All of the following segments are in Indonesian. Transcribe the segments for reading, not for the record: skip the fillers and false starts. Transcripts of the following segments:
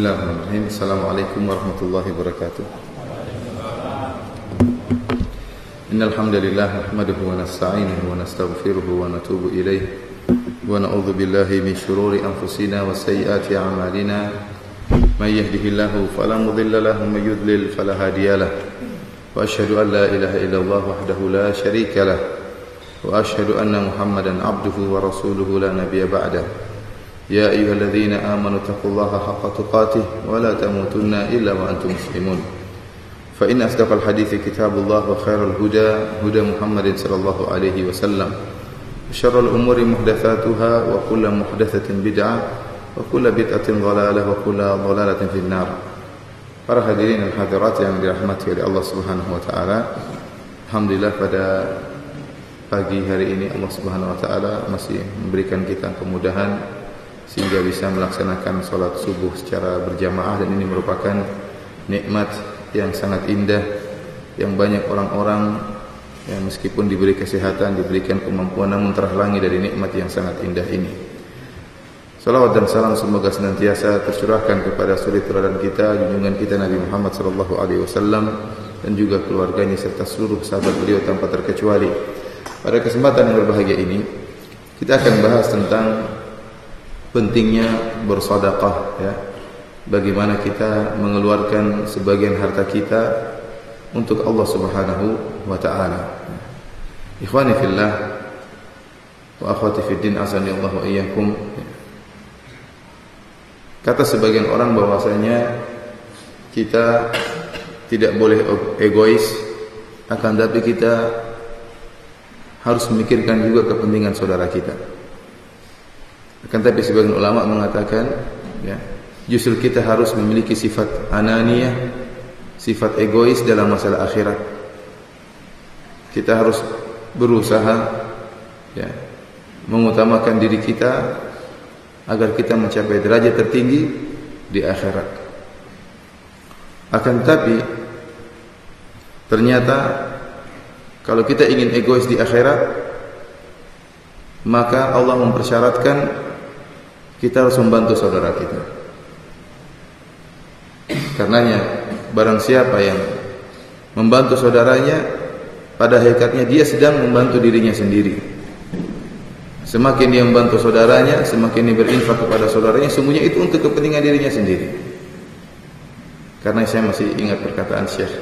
Bismillahirrahmanirrahim. Assalamualaikum warahmatullahi wabarakatuh. Innal hamdalillah nahmaduhu wa nasta'inuhu wa nastaghfiruhu wa natubu ilayh wa na'udzu billahi min shururi anfusina wa sayyiati a'malina. May yahdihillahu fala mudilla lahu wa may yudlil fala hadiya lahu. Wa asyhadu an la ilaha illallah wahdahu la syarika lahu wa asyhadu anna Muhammadan 'abduhu wa rasuluhu la nabiyya ba'dahu. يا أيها الذين آمنوا اتقوا الله حق تقاته ولا تموتن إلا وأنتم مسلمون فإن أصدق الحديث كتاب الله وخير الهدى هدى محمد صلى الله عليه وسلم وشر الأمور محدثاتها وكل محدثة بدعة وكل بدعة ضلالة وكل ضلالة في النار. Para hadirin dan hadirat yang dirahmati oleh Allah Subhanahu wa taala, alhamdulillah pada pagi hari ini Allah Subhanahu wa taala masih memberikan kita kemudahan sehingga bisa melaksanakan salat subuh secara berjamaah, dan ini merupakan nikmat yang sangat indah yang banyak orang-orang yang meskipun diberi kesehatan, diberikan kemampuan, namun terhalangi dari nikmat yang sangat indah ini. Salawat dan salam semoga senantiasa tercurahkan kepada suri teladan kita, junjungan kita Nabi Muhammad sallallahu alaihi wasallam, dan juga keluarganya serta seluruh sahabat beliau tanpa terkecuali. Pada kesempatan yang berbahagia ini kita akan bahas tentang pentingnya bersedekah, ya. Bagaimana kita mengeluarkan sebagian harta kita untuk Allah Subhanahu wa taala. Ikhwani fillah wa akhwati fid din, azani Allah wa iyyakum. Kata sebagian orang bahwasanya kita tidak boleh egois, akan tapi kita harus memikirkan juga kepentingan saudara kita. Akan tapi sebagian ulama mengatakan, ya, justru kita harus memiliki sifat ananiyah, sifat egois dalam masalah akhirat. Kita harus berusaha, ya, mengutamakan diri kita agar kita mencapai derajat tertinggi di akhirat. Akan tapi ternyata kalau kita ingin egois di akhirat, maka Allah mempersyaratkan kita harus membantu saudara kita. Karenanya barang siapa yang membantu saudaranya, pada hakikatnya dia sedang membantu dirinya sendiri. Semakin dia membantu saudaranya, semakin dia berinfak kepada saudaranya, sungguhnya itu untuk kepentingan dirinya sendiri. Karena saya masih ingat perkataan Syekh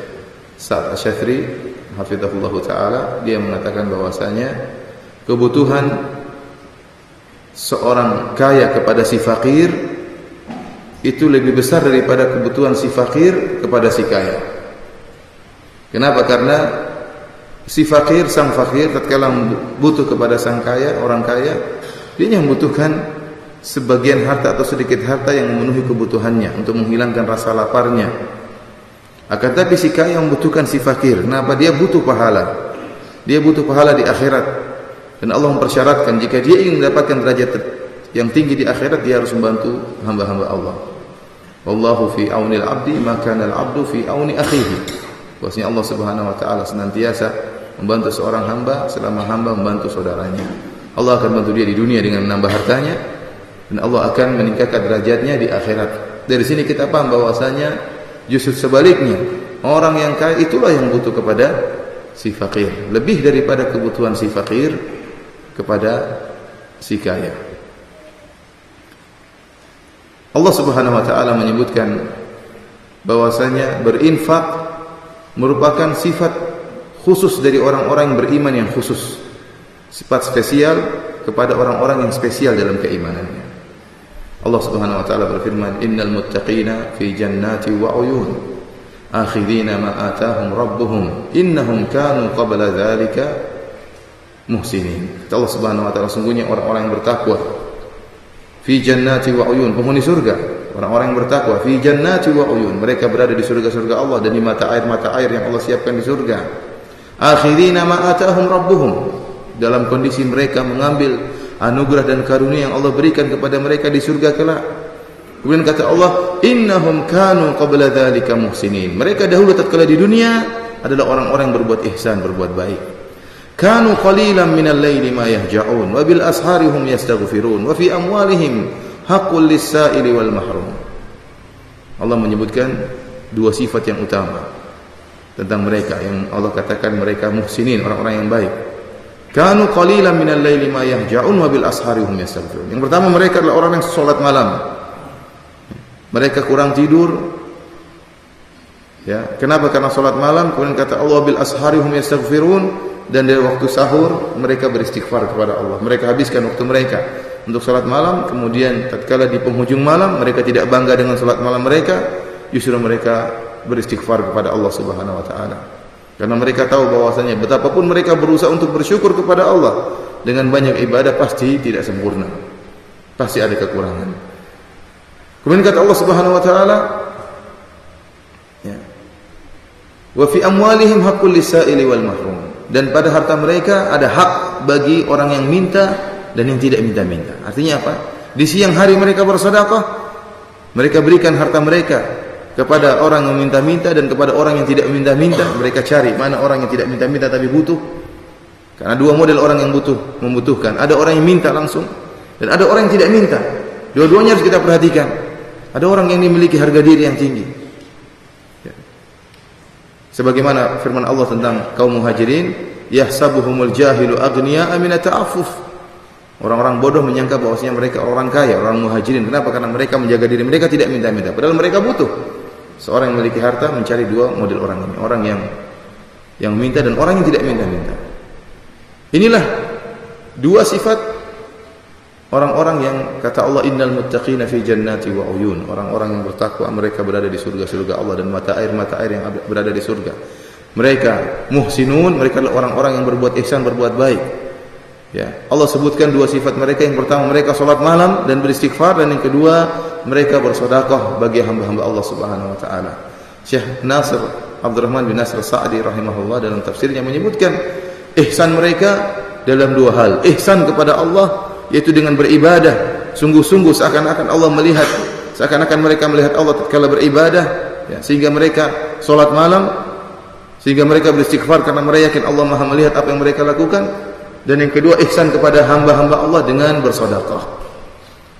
Sa'ad Asy-Syafri hafizahullah taala, dia mengatakan bahwasanya kebutuhan seorang kaya kepada si fakir itu lebih besar daripada kebutuhan si fakir kepada si kaya. Kenapa? Karena si fakir, sang fakir tatkala butuh kepada sang kaya, orang kaya, dia membutuhkan sebagian harta atau sedikit harta yang memenuhi kebutuhannya untuk menghilangkan rasa laparnya. Akan tapi si kaya membutuhkan si fakir. Kenapa? Dia butuh pahala. Dia butuh pahala di akhirat. Dan Allah mempersyaratkan jika dia ingin mendapatkan derajat yang tinggi di akhirat, dia harus membantu hamba-hamba Allah. Wallahu fi aunil abdi ma kana al-abdu fi auni akhihi. Bahwasanya Allah Subhanahu wa taala senantiasa membantu seorang hamba selama hamba membantu saudaranya. Allah akan bantu dia di dunia dengan menambah hartanya, dan Allah akan meningkatkan derajatnya di akhirat. Dari sini kita paham bahwasanya justru sebaliknya, orang yang kaya itulah yang butuh kepada si fakir, lebih daripada kebutuhan si fakir kepada si kaya. Allah Subhanahu wa taala menyebutkan bahwasanya berinfak merupakan sifat khusus dari orang-orang yang beriman yang khusus, sifat spesial kepada orang-orang yang spesial dalam keimanannya. Allah Subhanahu wa taala berfirman, innal muttaqina fi jannati wa uyun akhidina ma atahum rabbuhum innahum kanu qabla dzalika muhsinin. Allah Subhanahu wa taala, sungguhnya orang-orang yang bertakwa fi jannati wa uyun, penghuni surga, orang-orang yang bertakwa fi jannati wa uyun, mereka berada di surga-surga Allah dan di mata air yang Allah siapkan di surga. Akhirina ma atahum rabbuhum, dalam kondisi mereka mengambil anugerah dan karunia yang Allah berikan kepada mereka di surga kelak. Kemudian kata Allah, innahum kanu qabla dzalika muhsinin, mereka dahulu tatkala di dunia adalah orang-orang yang berbuat ihsan, berbuat baik. Kanu qalilan minal laili ma yahja'un wa bil ashari hum yastaghfirun wa fi amwalihim haqqul lis-sa'ili wal mahrum. Allah menyebutkan dua sifat yang utama tentang mereka yang Allah katakan mereka muhsinin, orang-orang yang baik. Kanu qalilan minal laili ma yahja'un wa bil ashari hum yastaghfirun. Yang pertama, mereka adalah orang yang salat malam. Mereka kurang tidur. Ya, kenapa? Karena salat malam. Kemudian kata Allah bil ashari hum yastaghfirun, dan dari waktu sahur mereka beristighfar kepada Allah. Mereka habiskan waktu mereka untuk salat malam. Kemudian tatkala di penghujung malam mereka tidak bangga dengan salat malam mereka, justru mereka beristighfar kepada Allah Subhanahu wa taala. Karena mereka tahu bahwasanya betapapun mereka berusaha untuk bersyukur kepada Allah dengan banyak ibadah, pasti tidak sempurna. Pasti ada kekurangan. Kemudian kata Allah Subhanahu wa taala, ya. Wa fi amwalihim haqqul lis-sa'ili wal mahrum. Dan pada harta mereka ada hak bagi orang yang minta dan yang tidak minta-minta. Artinya apa? Di siang hari mereka bersedekah, mereka berikan harta mereka kepada orang yang minta-minta dan kepada orang yang tidak minta-minta. Mereka cari mana orang yang tidak minta-minta tapi butuh. Karena dua model orang yang membutuhkan. Ada orang yang minta langsung dan ada orang yang tidak minta. Dua-duanya harus kita perhatikan. Ada orang yang memiliki harga diri yang tinggi. Ya. Sebagaimana firman Allah tentang kaum muhajirin, yahsabuhumul jahilu aghniya'a min ta'affuf. Orang-orang bodoh menyangka bahwasanya mereka orang kaya, orang muhajirin. Kenapa? Karena mereka menjaga diri mereka, tidak minta-minta. Padahal mereka butuh. Seorang yang memiliki harta mencari dua model orang ini, orang yang minta dan orang yang tidak minta-minta. Inilah dua sifat orang-orang yang kata Allah innal muttaqina fi jannati wa uyun. Orang-orang yang bertakwa mereka berada di surga-surga Allah dan mata air yang berada di surga. Mereka muhsinun, mereka adalah orang-orang yang berbuat ihsan, berbuat baik. Ya, Allah sebutkan dua sifat mereka. Yang pertama, mereka salat malam dan beristighfar, dan yang kedua, mereka bersedekah bagi hamba-hamba Allah Subhanahu wa taala. Syekh Nasir Abdurrahman bin Nasir Sa'di rahimahullah dalam tafsirnya menyebutkan ihsan mereka dalam dua hal. Ihsan kepada Allah yaitu dengan beribadah sungguh-sungguh seakan-akan Allah melihat, seakan-akan mereka melihat Allah tatkala beribadah, ya, sehingga mereka salat malam, sehingga mereka beristighfar karena mereka yakin Allah Maha melihat apa yang mereka lakukan. Dan yang kedua, ihsan kepada hamba-hamba Allah dengan bersedekah.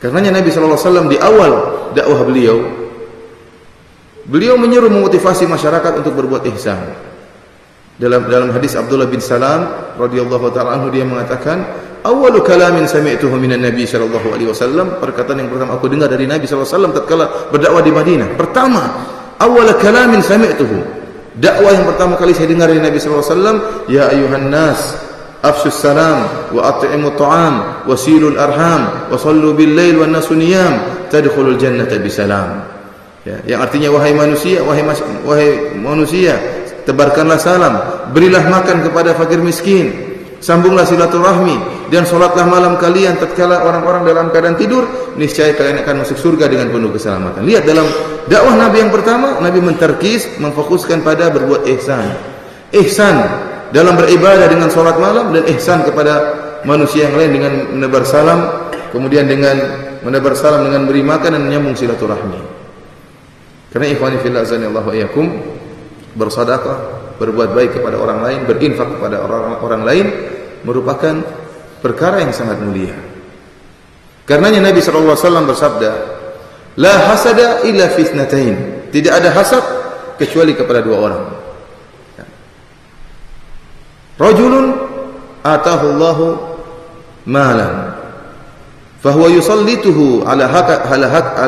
Karenanya Nabi sallallahu alaihi wasallam di awal dakwah beliau menyuruh memotivasi masyarakat untuk berbuat ihsan. Dalam hadis Abdullah bin Salam radhiyallahu taala anhu, dia mengatakan, "Awwalu kalamin sami'tuhu minan Nabi sallallahu alaihi wasallam." Perkataan yang pertama aku dengar dari Nabi sallallahu alaihi wasallam tatkala berdakwah di Madinah. Pertama, awwal kalamin sami'tuhu. Dakwah yang pertama kali saya dengar dari Nabi sallallahu alaihi wasallam, "Ya ayuhan nas, afshus salam wa at'imut ta'am wa silul arham wa sallu bil lail wan nasu niyam tadkhulul jannata bisalam." Ya, yang artinya wahai manusia, tebarkanlah salam, berilah makan kepada fakir miskin, sambunglah silaturahmi, dan salatlah malam kalian tatkala orang-orang dalam keadaan tidur, niscaya kalian akan masuk surga dengan penuh keselamatan. Lihat, dalam dakwah Nabi yang pertama, Nabi memfokuskan pada berbuat ihsan. Ihsan dalam beribadah dengan salat malam, dan ihsan kepada manusia yang lain dengan menebar salam, kemudian dengan menebar salam dengan beri makan dan menyambung silaturahmi. Karena ikhwani fillah azanillahu wa iyyakum, bersedekah, berbuat baik kepada orang lain, berinfak kepada orang lain merupakan perkara yang sangat mulia. Karenanya Nabi sallallahu alaihi wasallam bersabda, "La hasada illa fi itsnatain." Tidak ada hasad kecuali kepada dua orang. Rajulun atahu Allahu malan fahuwa yusallituhu ala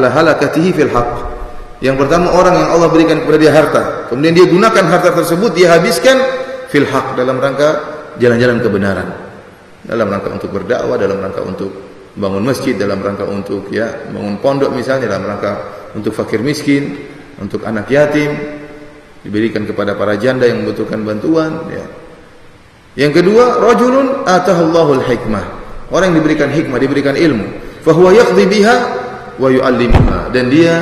halakatihi fil haqq. Yang pertama, orang yang Allah berikan kepada dia harta, kemudian dia gunakan harta tersebut, dia habiskan fil haqq, dalam rangka jalan-jalan kebenaran, dalam rangka untuk berdakwah, dalam rangka untuk bangun masjid, dalam rangka untuk bangun pondok misalnya, dalam rangka untuk fakir miskin, untuk anak yatim, diberikan kepada para janda yang membutuhkan bantuan, ya. Yang kedua, rajulun atahullahul hikmah. Orang yang diberikan hikmah, diberikan ilmu, fahuwa yaqdi biha wa yu'allimuha, dan dia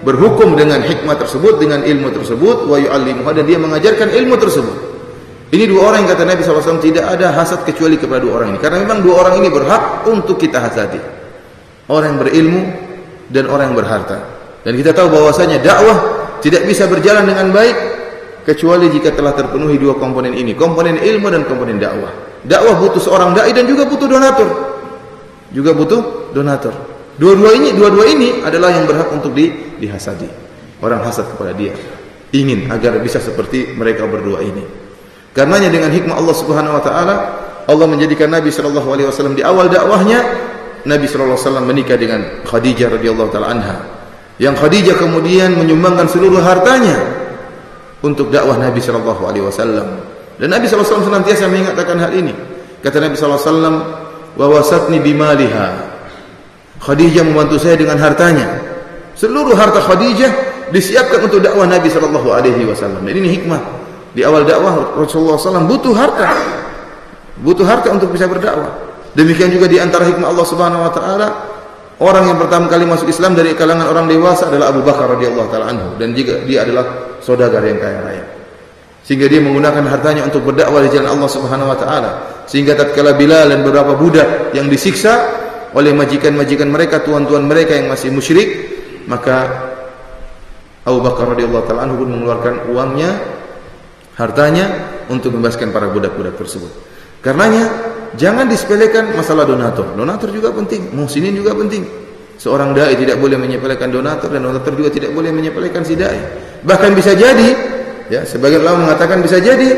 berhukum dengan hikmah tersebut, dengan ilmu tersebut, wa yu'allimuha, dan dia mengajarkan ilmu tersebut. Ini dua orang yang kata Nabi SAW tidak ada hasad kecuali kepada dua orang ini. Karena memang dua orang ini berhak untuk kita hasadi. Orang yang berilmu dan orang yang berharta. Dan kita tahu bahwasanya dakwah tidak bisa berjalan dengan baik kecuali jika telah terpenuhi dua komponen ini, komponen ilmu dan komponen dakwah. Dakwah butuh seorang dai dan juga butuh donatur. Dua-dua ini adalah yang berhak untuk dihasadi. Orang hasad kepada dia, ingin agar bisa seperti mereka berdua ini. Karenanya dengan hikmah Allah Subhanahu wa taala, Allah menjadikan Nabi sallallahu alaihi wasallam di awal dakwahnya, Nabi sallallahu alaihi wasallam menikah dengan Khadijah radhiyallahu taala anha. Yang Khadijah kemudian menyumbangkan seluruh hartanya untuk dakwah Nabi sallallahu alaihi wasallam. Dan Nabi sallallahu alaihi wasallam senantiasa mengingatkan hal ini. Kata Nabi sallallahu alaihi wasallam, "Wa wasatni bimaliha." Khadijah membantu saya dengan hartanya. Seluruh harta Khadijah disiapkan untuk dakwah Nabi sallallahu alaihi wasallam. Dan ini hikmah. Di awal dakwah Rasulullah SAW butuh harta. Butuh harta untuk bisa berdakwah. Demikian juga di antara hikmah Allah Subhanahu wa taala, orang yang pertama kali masuk Islam dari kalangan orang dewasa adalah Abu Bakar radhiyallahu taala anhu, dan juga dia adalah saudagar yang kaya raya. Sehingga dia menggunakan hartanya untuk berdakwah di jalan Allah Subhanahu wa taala. Sehingga tatkala Bilal dan beberapa budak yang disiksa oleh majikan-majikan mereka, tuan-tuan mereka yang masih musyrik, maka Abu Bakar radhiyallahu taala anhu pun mengeluarkan uangnya, hartanya untuk membebaskan para budak-budak tersebut. Karenanya jangan disepelekan masalah donatur. Donatur juga penting, muhsinin juga penting. Seorang dai tidak boleh menyepelekan donatur, dan donatur juga tidak boleh menyepelekan si dai. Bahkan bisa jadi, ya, sebagian ulama mengatakan bisa jadi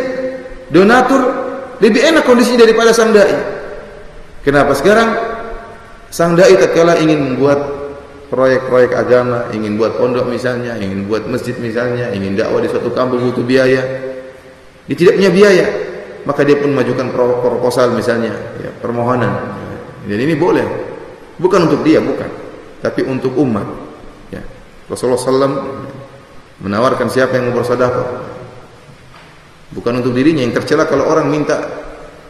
donatur lebih enak kondisinya daripada sang dai. Kenapa? Sekarang sang dai tatkala ingin membuat proyek-proyek agama, ingin buat pondok misalnya, ingin buat masjid misalnya, ingin dakwah di suatu kampung butuh biaya. Dia tidak punya biaya, maka dia pun mengajukan proposal misalnya, ya, permohonan. Dan ini boleh, bukan untuk dia, bukan, tapi untuk umat. Ya. Rasulullah SAW menawarkan siapa yang mau bersedekah, bukan untuk dirinya. Yang tercela kalau orang minta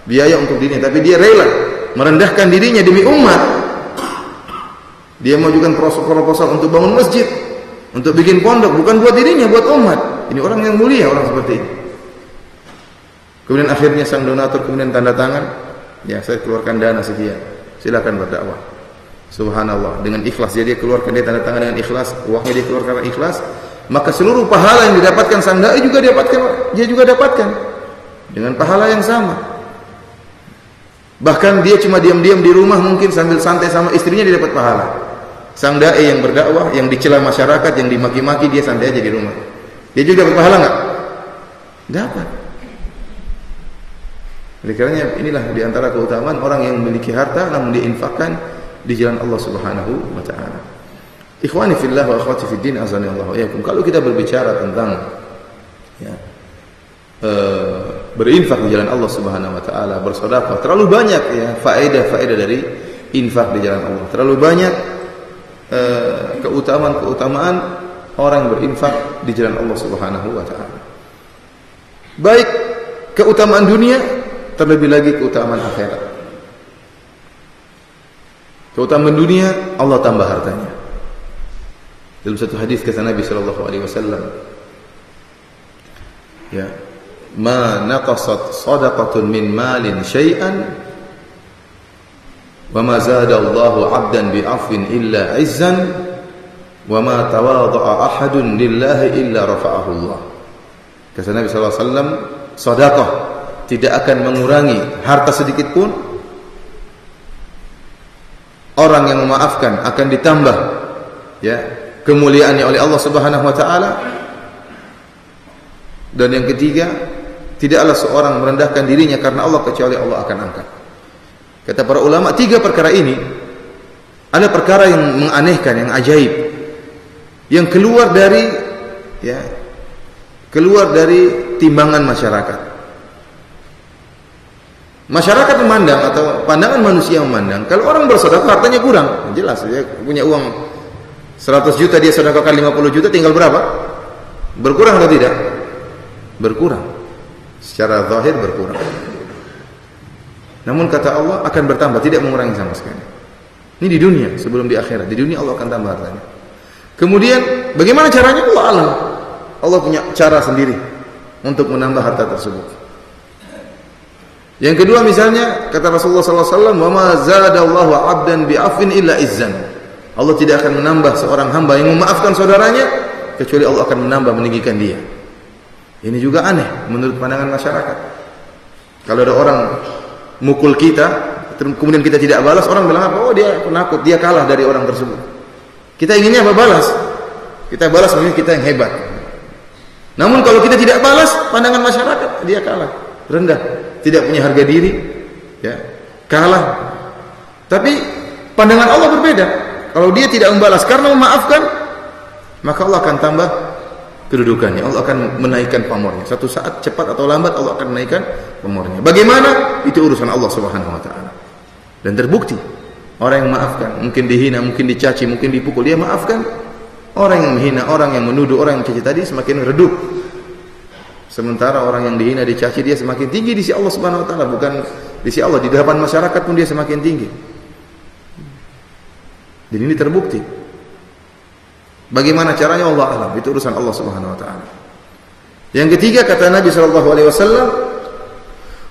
biaya untuk dirinya, tapi dia rela merendahkan dirinya demi umat. Dia mengajukan proposal untuk bangun masjid, untuk bikin pondok, bukan buat dirinya, buat umat. Ini orang yang mulia, orang seperti ini. Kemudian akhirnya sang donatur kemudian tanda tangan, ya, saya keluarkan dana sekian, silakan berdakwah. Subhanallah, dengan ikhlas. Jadi dia keluarkan, dia tanda tangan dengan ikhlas, uangnya dia keluarkan dengan ikhlas, maka seluruh pahala yang didapatkan sang dai juga dia juga dapatkan dengan pahala yang sama. Bahkan dia cuma diam-diam di rumah mungkin sambil santai sama istrinya, dia dapat pahala. Sang dai yang berdakwah, yang dicela masyarakat, yang dimaki-maki, dia santai aja di rumah, dia juga dapat pahala enggak? Dapat. Oleh karenanya inilah diantara keutamaan orang yang memiliki harta namun diinfakkan di jalan Allah Subhanahu wa taala. Ikhwani fillah wa akhwati fid din, azani Allah wa iyyakum. Kalau kita berbicara tentang, ya, berinfak di jalan Allah Subhanahu wa taala, bersedekah, terlalu banyak, ya, faedah-faedah dari infak di jalan Allah. Terlalu banyak keutamaan-keutamaan orang berinfak di jalan Allah Subhanahu wa taala. Baik keutamaan dunia, terlebih lagi keutamaan akhirat. Keutamaan dunia, Allah tambah hartanya. Dalam satu hadis kata Nabi sallallahu alaihi wasallam, ya, ma naqasat shadaqatun min malin syai'an wa ma zada Allahu 'abdan bi'afwin illa 'izzan wa ma tawadha'a ahadun lillahi illa rafa'ahu Allah. Kata Nabi sallallahu alaihi wasallam, sedekah tidak akan mengurangi harta sedikit pun. Orang yang memaafkan akan ditambah, ya, kemuliaannya oleh Allah Subhanahu wa taala. Dan yang ketiga, tidaklah seorang merendahkan dirinya karena Allah kecuali Allah akan angkat. Kata para ulama, tiga perkara ini ada perkara yang menganehkan, yang ajaib, yang keluar dari, ya, keluar dari timbangan masyarakat. Masyarakat memandang, atau pandangan manusia memandang, kalau orang bersedekah hartanya kurang. Jelas, dia punya uang 100 juta, dia sedekahkan 50 juta, tinggal berapa? Berkurang atau tidak? Berkurang. Secara zahir berkurang. Namun kata Allah akan bertambah, tidak mengurangi sama sekali. Ini di dunia, sebelum di akhirat. Di dunia Allah akan tambah hartanya. Kemudian bagaimana caranya? Allah alam. Allah punya cara sendiri untuk menambah harta tersebut. Yang kedua misalnya kata Rasulullah SAW, wa ma zadallahu 'abdan bi'afwin illa izzan. Allah tidak akan menambah seorang hamba yang memaafkan saudaranya kecuali Allah akan menambah, meninggikan dia. Ini juga aneh menurut pandangan masyarakat. Kalau ada orang mukul kita, kemudian kita tidak balas, orang bilang apa? Oh, dia penakut, dia kalah dari orang tersebut. Kita inginnya apa? Balas. Kita balas mungkin kita yang hebat. Namun kalau kita tidak balas, pandangan masyarakat dia kalah, rendah, tidak punya harga diri, ya, kalah. Tapi pandangan Allah berbeda. Kalau dia tidak membalas karena memaafkan, maka Allah akan tambah kedudukannya. Allah akan menaikkan pamornya. Satu saat cepat atau lambat Allah akan menaikkan pamornya. Bagaimana? Itu urusan Allah Subhanahu wa taala. Dan terbukti orang yang memaafkan, mungkin dihina, mungkin dicaci, mungkin dipukul, dia maafkan. Orang yang menghina, orang yang menuduh, orang yang mencaci tadi semakin redup. Sementara orang yang dihina, dicaci, dia semakin tinggi di sisi Allah Subhanahu wa taala, bukan di sisi Allah. Di hadapan masyarakat pun dia semakin tinggi. Dan ini terbukti. Bagaimana caranya Allah alam, itu urusan Allah Subhanahu wa taala. Yang ketiga kata Nabi sallallahu alaihi wasallam,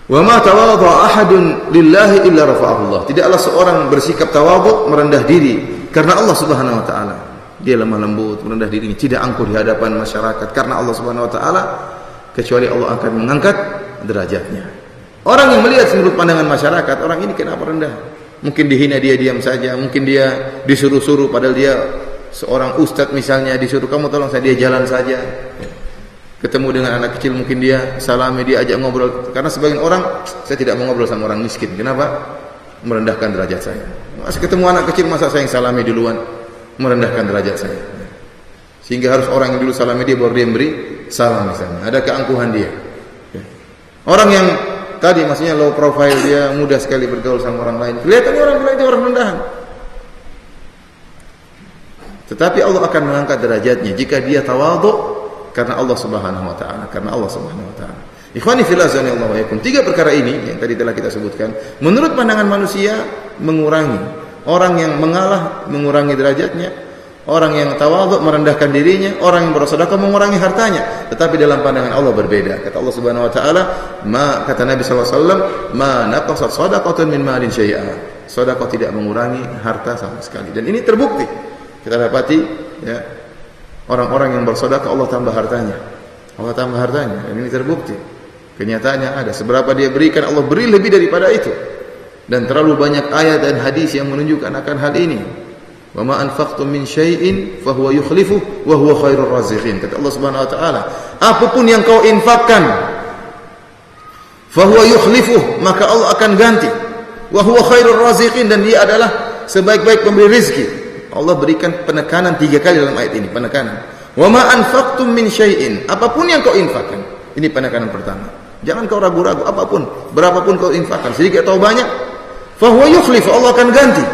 "Wa ma tawadha ahadun lillahi illa rafa'ahu Allah." Tidaklah seorang bersikap tawadhu, merendah diri karena Allah Subhanahu wa taala. Dia lemah lembut, merendah dirinya, tidak angkuh di hadapan masyarakat karena Allah Subhanahu wa taala, kecuali Allah akan mengangkat derajatnya. Orang yang melihat menurut pandangan masyarakat, orang ini kenapa rendah? Mungkin dihina dia diam saja, mungkin dia disuruh-suruh padahal dia seorang ustadz misalnya, disuruh kamu tolong saya, dia jalan saja. Ketemu dengan anak kecil mungkin dia salami, dia ajak ngobrol. Karena sebagian orang, saya tidak mau ngobrol sama orang miskin. Kenapa? Merendahkan derajat saya. Masih ketemu anak kecil, masa saya yang salami duluan? Merendahkan derajat saya. Sehingga harus orang yang dulu salami dia baru dia beri salam misalnya. Ada keangkuhan dia. Orang yang tadi maksudnya low profile, dia mudah sekali bergaul sama orang lain. Kelihatannya orang lain itu orang rendahan. Tetapi Allah akan mengangkat derajatnya jika dia tawadhu karena Allah Subhanahu wa taala, karena Allah Subhanahu wa taala. Ikhwani fillah azanillahu wa iyyakum. Tiga perkara ini yang tadi telah kita sebutkan, menurut pandangan manusia mengurangi. Orang yang mengalah mengurangi derajatnya, orang yang tawadhu merendahkan dirinya, orang yang bersedekah mengurangi hartanya. Tetapi dalam pandangan Allah berbeda. Kata Allah Subhanahu wa taala, kata Nabi sallallahu alaihi wasallam, "Ma naqasat shadaqatun min malin syai'a." Sedekah tidak mengurangi harta sama sekali. Dan ini terbukti. Kita dapati ya, orang-orang yang bersedekah Allah tambah hartanya. Allah tambah hartanya. Dan ini terbukti. Kenyataannya ada. Seberapa dia berikan, Allah beri lebih daripada itu. Dan terlalu banyak ayat dan hadis yang menunjukkan akan hal ini. Wa ma anfaqtum min syai'in fa huwa yukhlifuhu wa huwa khairur raziqin. Kata Allah Subhanahu wa taala, apapun yang kau infakkan, fa huwa yukhlifuhu, maka Allah akan ganti. Wa huwa khairur raziqin, dan dia adalah sebaik-baik pemberi rezeki. Allah berikan penekanan 3 kali dalam ayat ini, penekanan. Wa ma anfaqtum min syai'in, apapun yang kau infakkan. Ini penekanan pertama. Jangan kau ragu-ragu, apapun, berapapun kau infakkan, sedikit atau banyak, fahuwa yukhlifu, Allah akan ganti.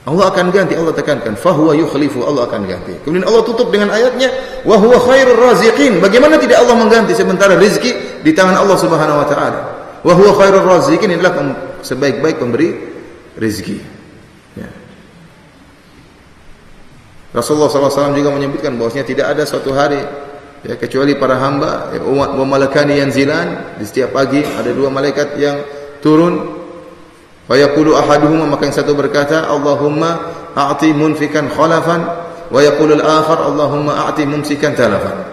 Allah akan ganti, Allah tekankan, fahuwa yukhlifu, Allah akan ganti. Kemudian Allah tutup dengan ayatnya, wa huwa khairur raziqin. Bagaimana tidak Allah mengganti sementara rezeki di tangan Allah Subhanahu wa taala. Wa huwa khairur raziqin, adalah sebaik-baik pemberi rezeki. Ya. Rasulullah SAW juga menyebutkan bahwasanya tidak ada suatu hari ya, kecuali para hamba, wa malakani yanzilan, di setiap pagi ada 2 malaikat yang turun. Wa yaqulu ahaduhuma, maka yang satu berkata, Allahumma a'ti munfikan khalafan, wa yaqulu al-akhar, Allahumma a'ti mumsikan talafan.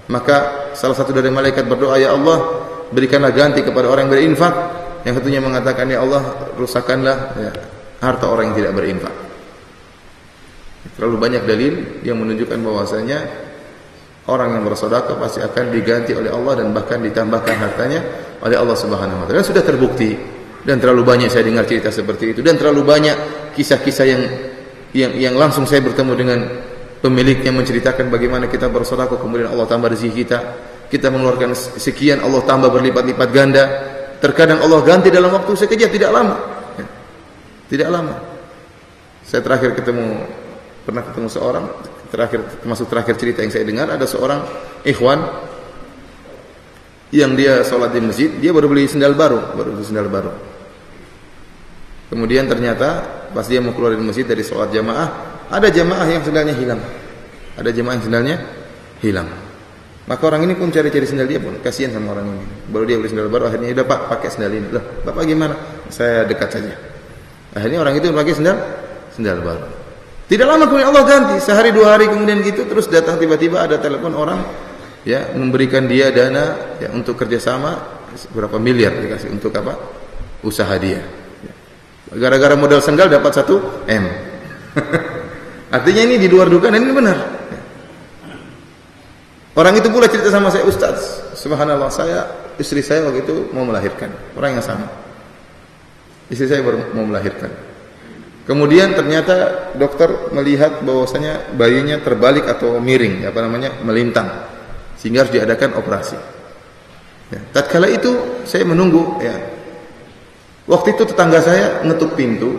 Maka salah satu dari malaikat berdoa, ya Allah, berikanlah ganti kepada orang yang berinfak. Yang satunya mengatakan, ya Allah, rusakkanlah ya, harta orang yang tidak berinfak. Terlalu banyak dalil yang menunjukkan bahwasanya orang yang bersedekah pasti akan diganti oleh Allah dan bahkan ditambahkan hartanya oleh Allah Subhanahu wa taala. Sudah terbukti. Dan terlalu banyak saya dengar cerita seperti itu, dan terlalu banyak kisah-kisah yang langsung saya bertemu dengan pemiliknya menceritakan bagaimana kita bersedekah kemudian Allah tambah rezeki kita mengeluarkan sekian, Allah tambah berlipat-lipat ganda. Terkadang Allah ganti dalam waktu sekejap, tidak lama. Tidak lama. Saya pernah ketemu seorang, termasuk terakhir cerita yang saya dengar, ada seorang ikhwan yang dia sholat di masjid, dia baru beli sendal baru. Kemudian ternyata pas dia mau keluar dari masjid dari sholat jamaah, ada jamaah yang sendalnya hilang. Maka orang ini pun cari-cari sendal dia pun, kasihan sama orang ini. Baru dia beli sendal baru, akhirnya udah Pak pakai sendal ini. Loh, Bapak gimana? Saya dekat saja. Akhirnya orang itu pakai sendal baru. Tidak lama kemudian Allah ganti, sehari 2 hari kemudian gitu, terus datang tiba-tiba ada telepon orang ya memberikan dia dana ya untuk kerjasama berapa miliar dikasih untuk apa? Usaha dia. Gara-gara modal sendal dapat 1 M. Artinya ini di luar dugaan, dan ini benar. Orang itu pula cerita sama saya, Ustaz, subhanallah, istri saya waktu itu mau melahirkan. Orang yang sama. Istri saya baru mau melahirkan. Kemudian ternyata dokter melihat bahwasanya bayinya terbalik atau miring, melintang, sehingga harus diadakan operasi. Ya, tatkala itu saya menunggu. Ya. Waktu itu tetangga saya ngetuk pintu.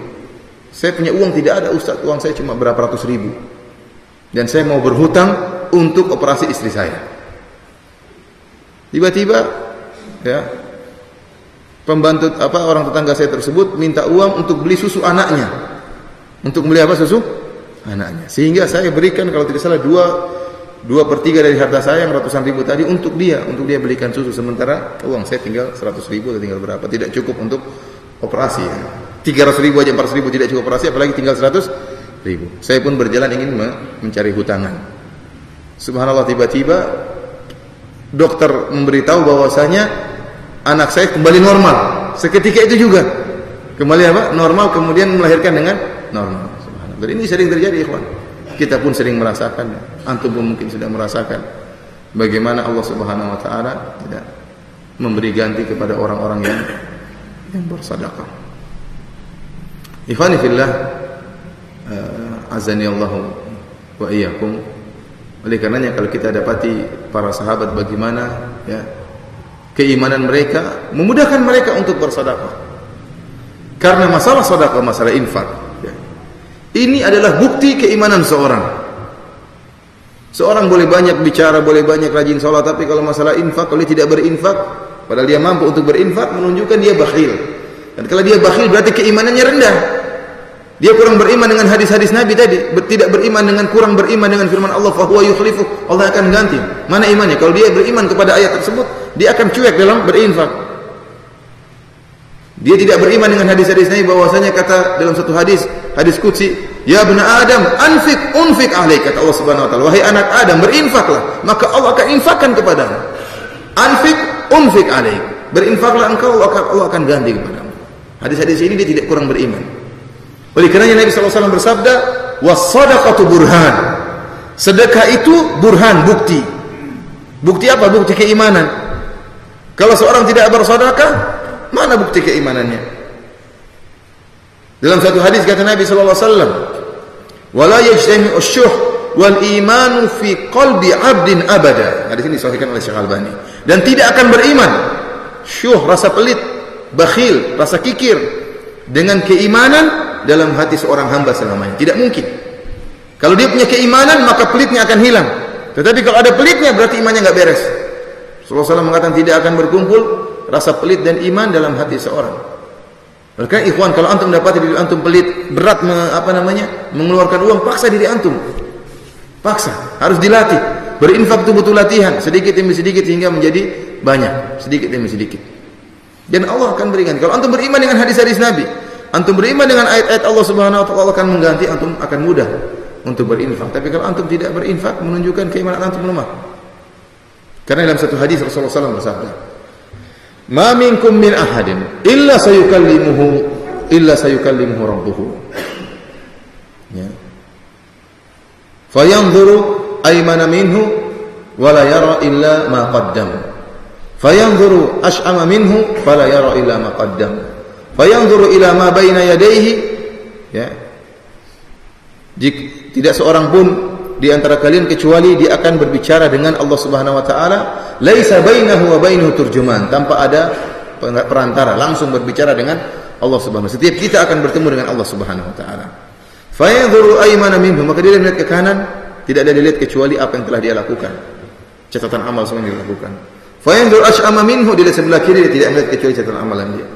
Saya punya uang tidak ada, Ustaz, uang saya cuma berapa ratus ribu. Dan saya mau berhutang untuk operasi istri saya. Tiba-tiba, ya, pembantu orang tetangga saya tersebut minta uang untuk beli susu anaknya. Untuk beli apa susu? Anaknya. Sehingga saya berikan kalau tidak salah 2/3 dari harta saya yang ratusan ribu tadi untuk dia belikan susu. Sementara uang saya tinggal 100 ribu atau tinggal berapa? Tidak cukup untuk operasi. Ya. 300 ribu aja, 400 ribu tidak cukup operasi, apalagi tinggal 100 ribu. Saya pun berjalan ingin mencari hutangan. Subhanallah, tiba-tiba dokter memberitahu bahwasanya anak saya kembali normal. Seketika itu juga kembali normal, kemudian melahirkan dengan normal. Subhanallah. Dan ini sering terjadi, ikhwan. Kita pun sering merasakan, antum pun mungkin sudah merasakan bagaimana Allah Subhanahu wa taala tidak memberi ganti kepada orang-orang yang bersedekah. Ikhwani fillah, azani Allah wa iyyakum. Oleh karenanya kalau kita dapati para sahabat bagaimana ya keimanan mereka memudahkan mereka untuk bersedekah. Karena masalah sedekah, masalah infak, ya. Ini adalah bukti keimanan seorang. Seorang boleh banyak bicara, boleh banyak rajin salat, tapi kalau masalah infak, kalau dia tidak berinfak, padahal dia mampu untuk berinfak, menunjukkan dia bakhil. Dan kalau dia bakhil berarti keimanannya rendah. Dia kurang beriman dengan hadis-hadis Nabi tadi, tidak beriman dengan kurang beriman dengan firman Allah, fa huwa yukhlifu, Allah akan ganti. Mana imannya? Kalau dia beriman kepada ayat tersebut, dia akan cuek dalam berinfak. Dia tidak beriman dengan hadis-hadis Nabi bahwasanya kata dalam satu hadis qudsi, ya ibnu Adam, unfik alaik, kata Allah Subhanahu wa taala, wahai anak Adam, berinfaklah, maka Allah akan infakkan kepadamu. Unfik alaik, berinfaklah engkau, Allah akan ganti kepadamu. Hadis-hadis ini dia tidak kurang beriman. Oleh karenanya Nabi SAW bersabda, was-shadaqatu burhan. Sedekah itu burhan, bukti. Bukti apa? Bukti keimanan. Kalau seorang tidak bersedekah, mana bukti keimanannya? Dalam satu hadis kata Nabi SAW, wala yajtami'u asy-syuh wal imanu fi qalbi 'abdin abada. Hadis ini disahihkan oleh Syekh Albani. Dan tidak akan beriman syuh, rasa pelit, bakhil, rasa kikir, dengan keimanan dalam hati seorang hamba selamanya. Tidak mungkin. Kalau dia punya keimanan, maka pelitnya akan hilang. Tetapi kalau ada pelitnya, berarti imannya enggak beres. Rasulullah SAW mengatakan tidak akan berkumpul rasa pelit dan iman dalam hati seorang. Maka ikhwan, kalau antum mendapati diri antum pelit, berat mengeluarkan uang, paksa diri antum. Paksa, harus dilatih. Berinfak itu butuh latihan, sedikit demi sedikit hingga menjadi banyak, sedikit demi sedikit. Dan Allah akan berikan. Kalau antum beriman dengan hadis-hadis Nabi, antum beriman dengan ayat-ayat Allah Subhanahu wa taala, Allah akan mengganti, antum akan mudah untuk berinfak. Tapi kalau antum tidak berinfak, menunjukkan keimanan antum lemah. Karena dalam satu hadis Rasulullah SAW bersabda, "Ma minkum min ahadin illa sayukallimuhu rabbuhu." Ya. Fayanzuru aymana minhu wa la yara illa ma qaddam. Fayanzuru ash'ama minhu fala yara illa ma qaddam. Fayanzuru ila ma baina yadayhi, ya. Jika tidak seorang pun di antara kalian kecuali dia akan berbicara dengan Allah Subhanahu wa taala, laisa bainahu wa bainahu turjuman, tanpa ada perantara, langsung berbicara dengan Allah Subhanahu wa taala. Setiap kita akan bertemu dengan Allah Subhanahu wa taala. Fayanzuru aymana minhu, maka dia melihat ke kanan, tidak ada dilihat kecuali apa yang telah dia lakukan. Catatan amal semua yang dia lakukan. Fayanzuru ash'ama minhu, dia sebelah kiri, dia tidak melihat kecuali catatan amalan dia.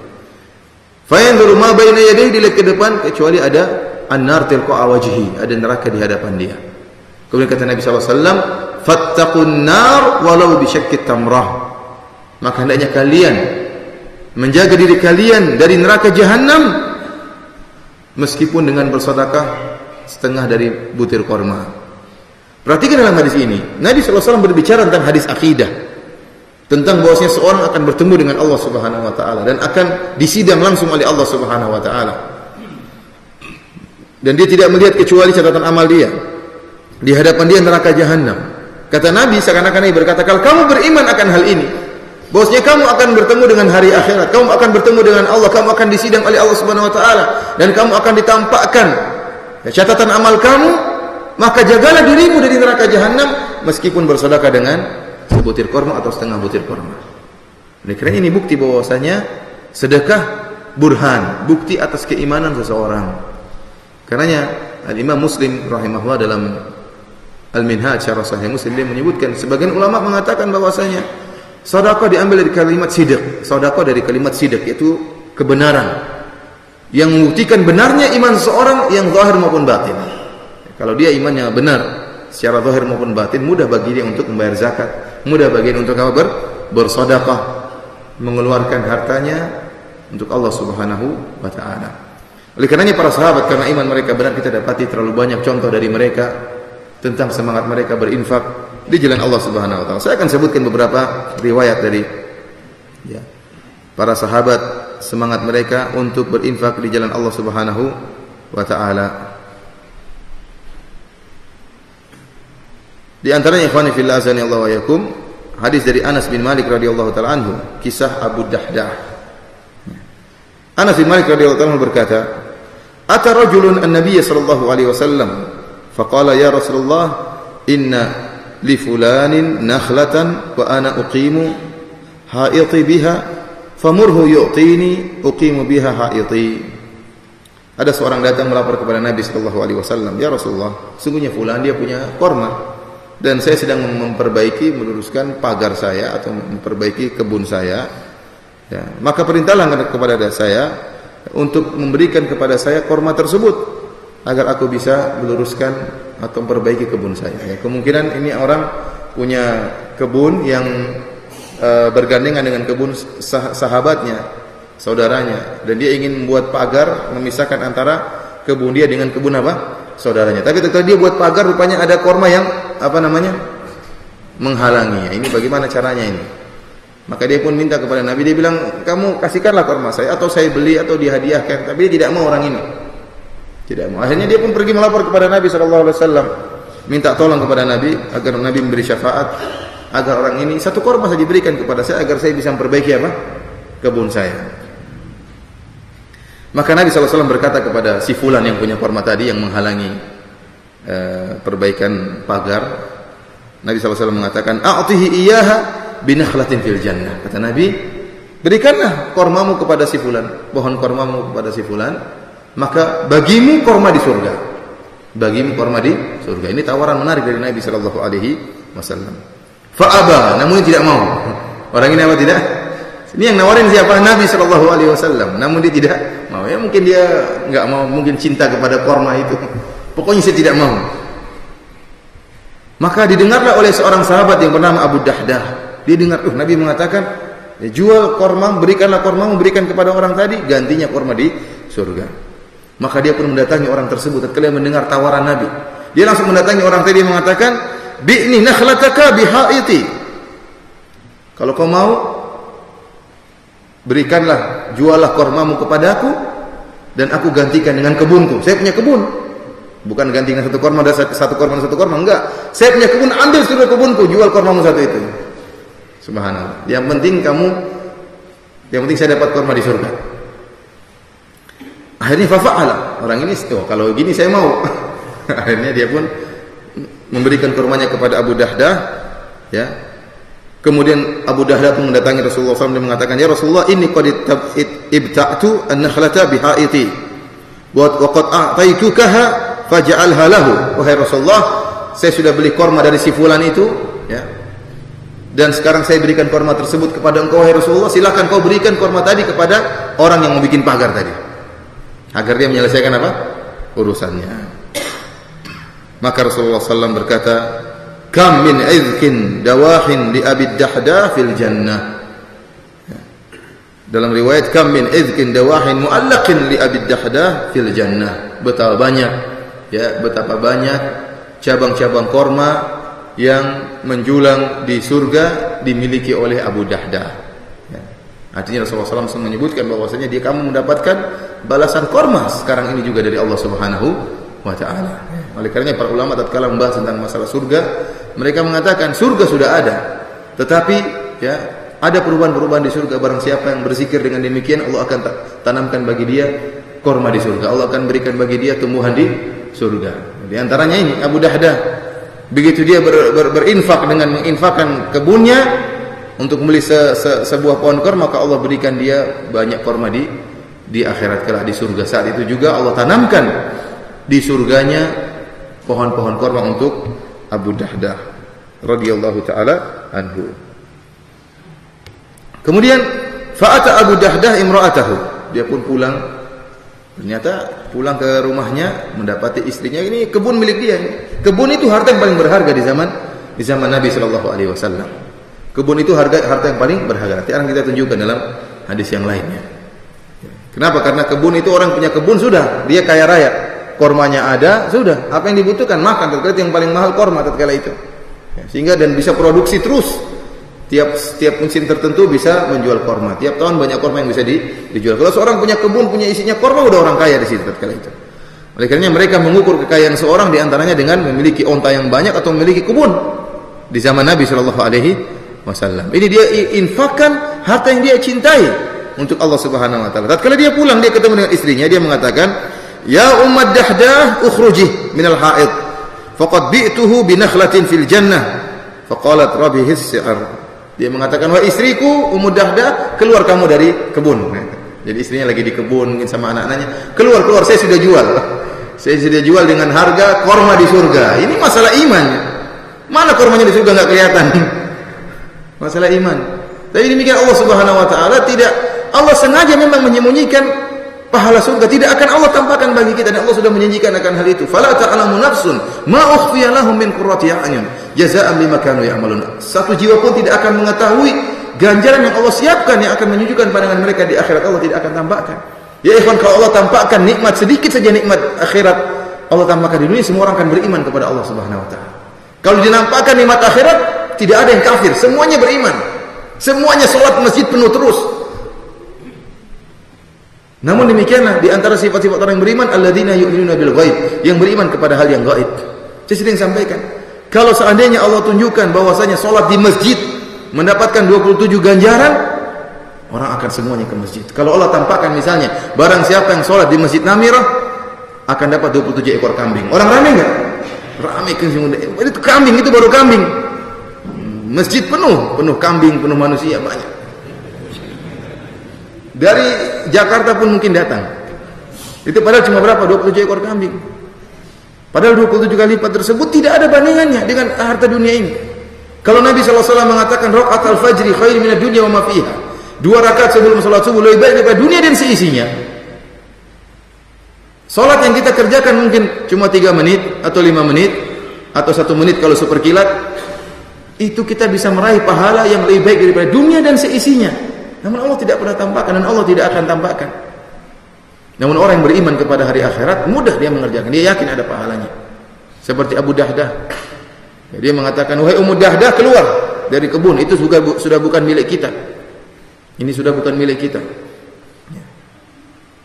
Fayanzuru ma baina yadayhi, dilihat ke depan kecuali ada an-nar tilqa'a wajhi, ada neraka di hadapan dia. Kemudian kata Nabi SAW, fattaqun nar walau bisyaqqit tamrah. Maka hendaknya kalian menjaga diri kalian dari neraka jahanam meskipun dengan bersedekah setengah dari butir korma. Perhatikan dalam hadis ini, Nabi SAW berbicara tentang hadis akidah, tentang bahwasanya seorang akan bertemu dengan Allah Subhanahu wa taala dan akan disidang langsung oleh Allah Subhanahu wa taala. Dan dia tidak melihat kecuali catatan amal dia. Di hadapan dia neraka jahanam. Kata Nabi, seakan-akan Nabi berkata, kalau kamu beriman akan hal ini, bahwasanya kamu akan bertemu dengan hari akhirat, kamu akan bertemu dengan Allah, kamu akan disidang oleh Allah Subhanahu wa taala, dan kamu akan ditampakkan catatan amal kamu, maka jagalah dirimu dari neraka jahanam meskipun bersedekah dengan sebutir kurma atau setengah butir kurma. Karena ini bukti bahwasanya sedekah burhan, bukti atas keimanan seseorang. Karenanya Al-Imam Muslim rahimahullah dalam Al-Minhaj syarah Sahih Muslim dia menyebutkan, sebagian ulama mengatakan bahwasanya sedekah diambil dari kalimat sidq. Sedekah dari kalimat sidq yaitu kebenaran, yang membuktikan benarnya iman seseorang yang zahir maupun batin. Kalau dia imannya benar secara zahir maupun batin, mudah bagi dia untuk membayar zakat, mudah bagi dia untuk bersedekah, mengeluarkan hartanya untuk Allah Subhanahu wa taala. Oleh karenanya para sahabat, karena iman mereka benar, kita dapati terlalu banyak contoh dari mereka tentang semangat mereka berinfak di jalan Allah Subhanahu wa taala. Saya akan sebutkan beberapa riwayat dari para sahabat, semangat mereka untuk berinfak di jalan Allah Subhanahu wa taala. Di antaranya ikhwani fillah azani Allah wa yakum, hadis dari Anas bin Malik radhiyallahu taala anhu, kisah Abu Dahdah. Anas bin Malik radhiyallahu taala berkata, "Ata rajulun an-nabiy sallallahu alaihi wasallam faqala ya Rasulullah inna li fulanin nakhlatan wa ana uqimu haiti biha famurhu yu'tini uqimu biha haiti." Ada seorang datang melapor kepada Nabi sallallahu alaihi wasallam, "Ya Rasulullah, sungguhnya fulan dia punya korma dan saya sedang memperbaiki, meluruskan pagar saya atau memperbaiki kebun saya. Ya, maka perintahlah kepada saya untuk memberikan kepada saya korma tersebut agar aku bisa meluruskan atau memperbaiki kebun saya." Ya, kemungkinan ini orang punya kebun yang bergandengan dengan kebun sahabatnya, saudaranya, dan dia ingin membuat pagar memisahkan antara kebun dia dengan kebun saudaranya. Tapi ketika dia buat pagar, rupanya ada korma yang menghalanginya. Ini bagaimana caranya ini? Maka dia pun minta kepada Nabi, dia bilang, "Kamu kasihkanlah korma saya, atau saya beli atau dihadiahkan." Tapi dia tidak mau, orang ini tidak mau. Akhirnya dia pun pergi melapor kepada Nabi sallallahu alaihi wasallam, minta tolong kepada Nabi agar Nabi memberi syafaat agar orang ini satu korma saja diberikan kepada saya agar saya bisa memperbaiki kebun saya. Maka Nabi SAW berkata kepada si fulan yang punya korma tadi yang menghalangi perbaikan pagar, Nabi SAW mengatakan, "A'tihi iyyaha binakhlatin fil jannah." Kata Nabi, berikanlah kormamu kepada si fulan, pohon kormamu kepada si fulan, maka bagimu korma di surga. Bagimu korma di surga. Ini tawaran menarik dari Nabi SAW. Fa'aba, namun tidak mau. Orang ini apa tidak? Ini yang nawarin siapa? Nabi SAW. Namun dia tidak mau. Ya mungkin dia enggak mau, mungkin cinta kepada korma itu. Pokoknya saya tidak mau. Maka didengarlah oleh seorang sahabat yang bernama Abu Dahdah. Dia dengar, Nabi mengatakan, jual korma, berikanlah korma, berikan kepada orang tadi, gantinya korma di surga. Maka dia pun mendatangi orang tersebut. Tatkala mendengar tawaran Nabi, dia langsung mendatangi orang tadi yang mengatakan, "Bi'ni nakhlataka bihaiti." Kalau kau mau, berikanlah, jualah kormamu kepadaku dan aku gantikan dengan kebunku. Saya punya kebun. Bukan gantikan satu korma dan satu korma, enggak. Saya punya kebun, ambil seluruh kebunku, jual kormamu satu itu. Subhanallah. Yang penting saya dapat korma di surga. Akhirnya fafa'ala. Orang ini, kalau gini saya mau. Akhirnya dia pun memberikan kormanya kepada Abu Dahdah, ya. Kemudian Abu Dahdah pun mendatangi Rasulullah SAW dan mengatakan, "Ya Rasulullah, inni qad ibta'tu an-nakhlata bihaiti wa qad a'taitukaha faj'alha lahu." Wahai Rasulullah, saya sudah beli korma dari si fulan itu, ya. Dan sekarang saya berikan korma tersebut kepada engkau, wahai Rasulullah, silakan kau berikan korma tadi kepada orang yang mau bikin pagar tadi, agar dia menyelesaikan urusannya. Maka Rasulullah SAW berkata, "Kam min izkin dawahin li Abi Dahdah fil jannah." Dalam riwayat, "Kam min izkin dawahin mu'allaqin li Abi Dahdah fil jannah." Betapa banyak cabang-cabang korma yang menjulang di surga dimiliki oleh Abu Dahdah. Artinya Rasulullah SAW menyebutkan bahwasanya kamu mendapatkan balasan korma sekarang ini juga dari Allah Subhanahu wa ta'ala. Oleh karenanya para ulama tatkala membahas tentang masalah surga, Mereka mengatakan surga sudah ada, tetapi ya ada perubahan-perubahan di surga. Barang siapa yang berzikir dengan demikian, Allah akan tanamkan bagi dia korma di surga. Allah akan berikan bagi dia tumbuhan di surga. Di antaranya ini Abu Dahdah, begitu dia berinfak dengan menginfakkan kebunnya untuk membeli sebuah pohon korma, maka Allah berikan dia banyak korma di akhirat kelak, di surga. Saat itu juga Allah tanamkan di surganya pohon-pohon korma untuk Abu Dahdah radhiyallahu taala anhu. Kemudian fa'ata Abu Dahdah imra'atahu, dia pun pulang. Ternyata pulang ke rumahnya mendapati istrinya, ini kebun milik dia. Kebun itu harta yang paling berharga di zaman Nabi sallallahu alaihi wasallam. Kebun itu harta yang paling berharga. Nanti akan kita tunjukkan dalam hadis yang lainnya. Kenapa? Karena kebun itu, orang punya kebun sudah, dia kaya raya. Kormanya ada, sudah. Apa yang dibutuhkan? Makan. Tatkala yang paling mahal korma tatkala itu. Sehingga dan bisa produksi terus. Tiap musim tertentu bisa menjual korma. Tiap tahun banyak korma yang bisa dijual. Kalau seorang punya kebun, punya isinya korma, udah orang kaya di situ tatkala itu. Oleh karena mereka mengukur kekayaan seorang diantaranya dengan memiliki onta yang banyak atau memiliki kebun di zaman Nabi Shallallahu Alaihi Wasallam. Ini dia infakkan harta yang dia cintai untuk Allah Subhanahu Wa Taala. Tatkala dia pulang, dia ketemu dengan istrinya, dia mengatakan, "Ya Ummad Dahdah, ukhruji minal haid, faqad bi'tuhu binakhlatin fil jannah." Faqalat Rabbi hissi'ar. Dia mengatakan, wahai istriku Ummu Dahdah, keluar kamu dari kebun. Jadi istrinya lagi di kebun mungkin sama anak-anaknya. Keluar, saya sudah jual. Saya sudah jual dengan harga korma di surga. Ini masalah iman. Mana kormanya di surga enggak kelihatan. Masalah iman. Tapi demikian Allah Subhanahu Wa Taala tidak, Allah sengaja memang menyembunyikan pahala surga, tidak akan Allah tampakkan bagi kita, dan Allah sudah menjanjikan akan hal itu. Fala ta'lamu nafsun ma ukhfiya lahum min qurrati a'yun jazaa'an bima kanu ya'malun. Satu jiwa pun tidak akan mengetahui ganjaran yang Allah siapkan yang akan menyejukkan pandangan mereka di akhirat. Allah tidak akan tampakkan. Ya ikhwan, kalau Allah tampakkan nikmat, sedikit saja nikmat akhirat Allah tampakkan di dunia, semua orang akan beriman kepada Allah Subhanahu Wa Taala. Kalau dinampakkan nikmat akhirat, tidak ada yang kafir, semuanya beriman. Semuanya salat masjid penuh terus. Namun demikianlah di antara sifat-sifat orang yang beriman, alladzina yu'minuna bil ghaib, yang beriman kepada hal yang gaib. Saya sering sampaikan, kalau seandainya Allah tunjukkan bahwasanya salat di masjid mendapatkan 27 ganjaran, orang akan semuanya ke masjid. Kalau Allah tampakkan misalnya, barang siapa yang salat di Masjid Namirah akan dapat 27 ekor kambing. Orang ramai enggak? Ramai kan semua. Itu kambing, itu baru kambing. Masjid penuh kambing, penuh manusia banyak. Dari Jakarta pun mungkin datang. Itu padahal cuma berapa? 27 ekor kambing. Padahal 27 kali lipat tersebut tidak ada bandingannya dengan harta dunia ini. Kalau Nabi SAW mengatakan rakaat al-fajri khair minad dunya wa ma fiha. 2 rakaat sebelum salat subuh lebih baik daripada dunia dan seisinya. Salat yang kita kerjakan mungkin cuma 3 menit atau 5 menit atau 1 menit kalau seperkilat, itu kita bisa meraih pahala yang lebih baik daripada dunia dan seisinya. Namun Allah tidak pernah tampakkan dan Allah tidak akan tampakkan. Namun orang yang beriman kepada hari akhirat, mudah dia mengerjakan, dia yakin ada pahalanya. Seperti Abu Dahdah, dia mengatakan, wahai Ummu Dahdah, keluar dari kebun, itu sudah bukan milik kita. Ini sudah bukan milik kita.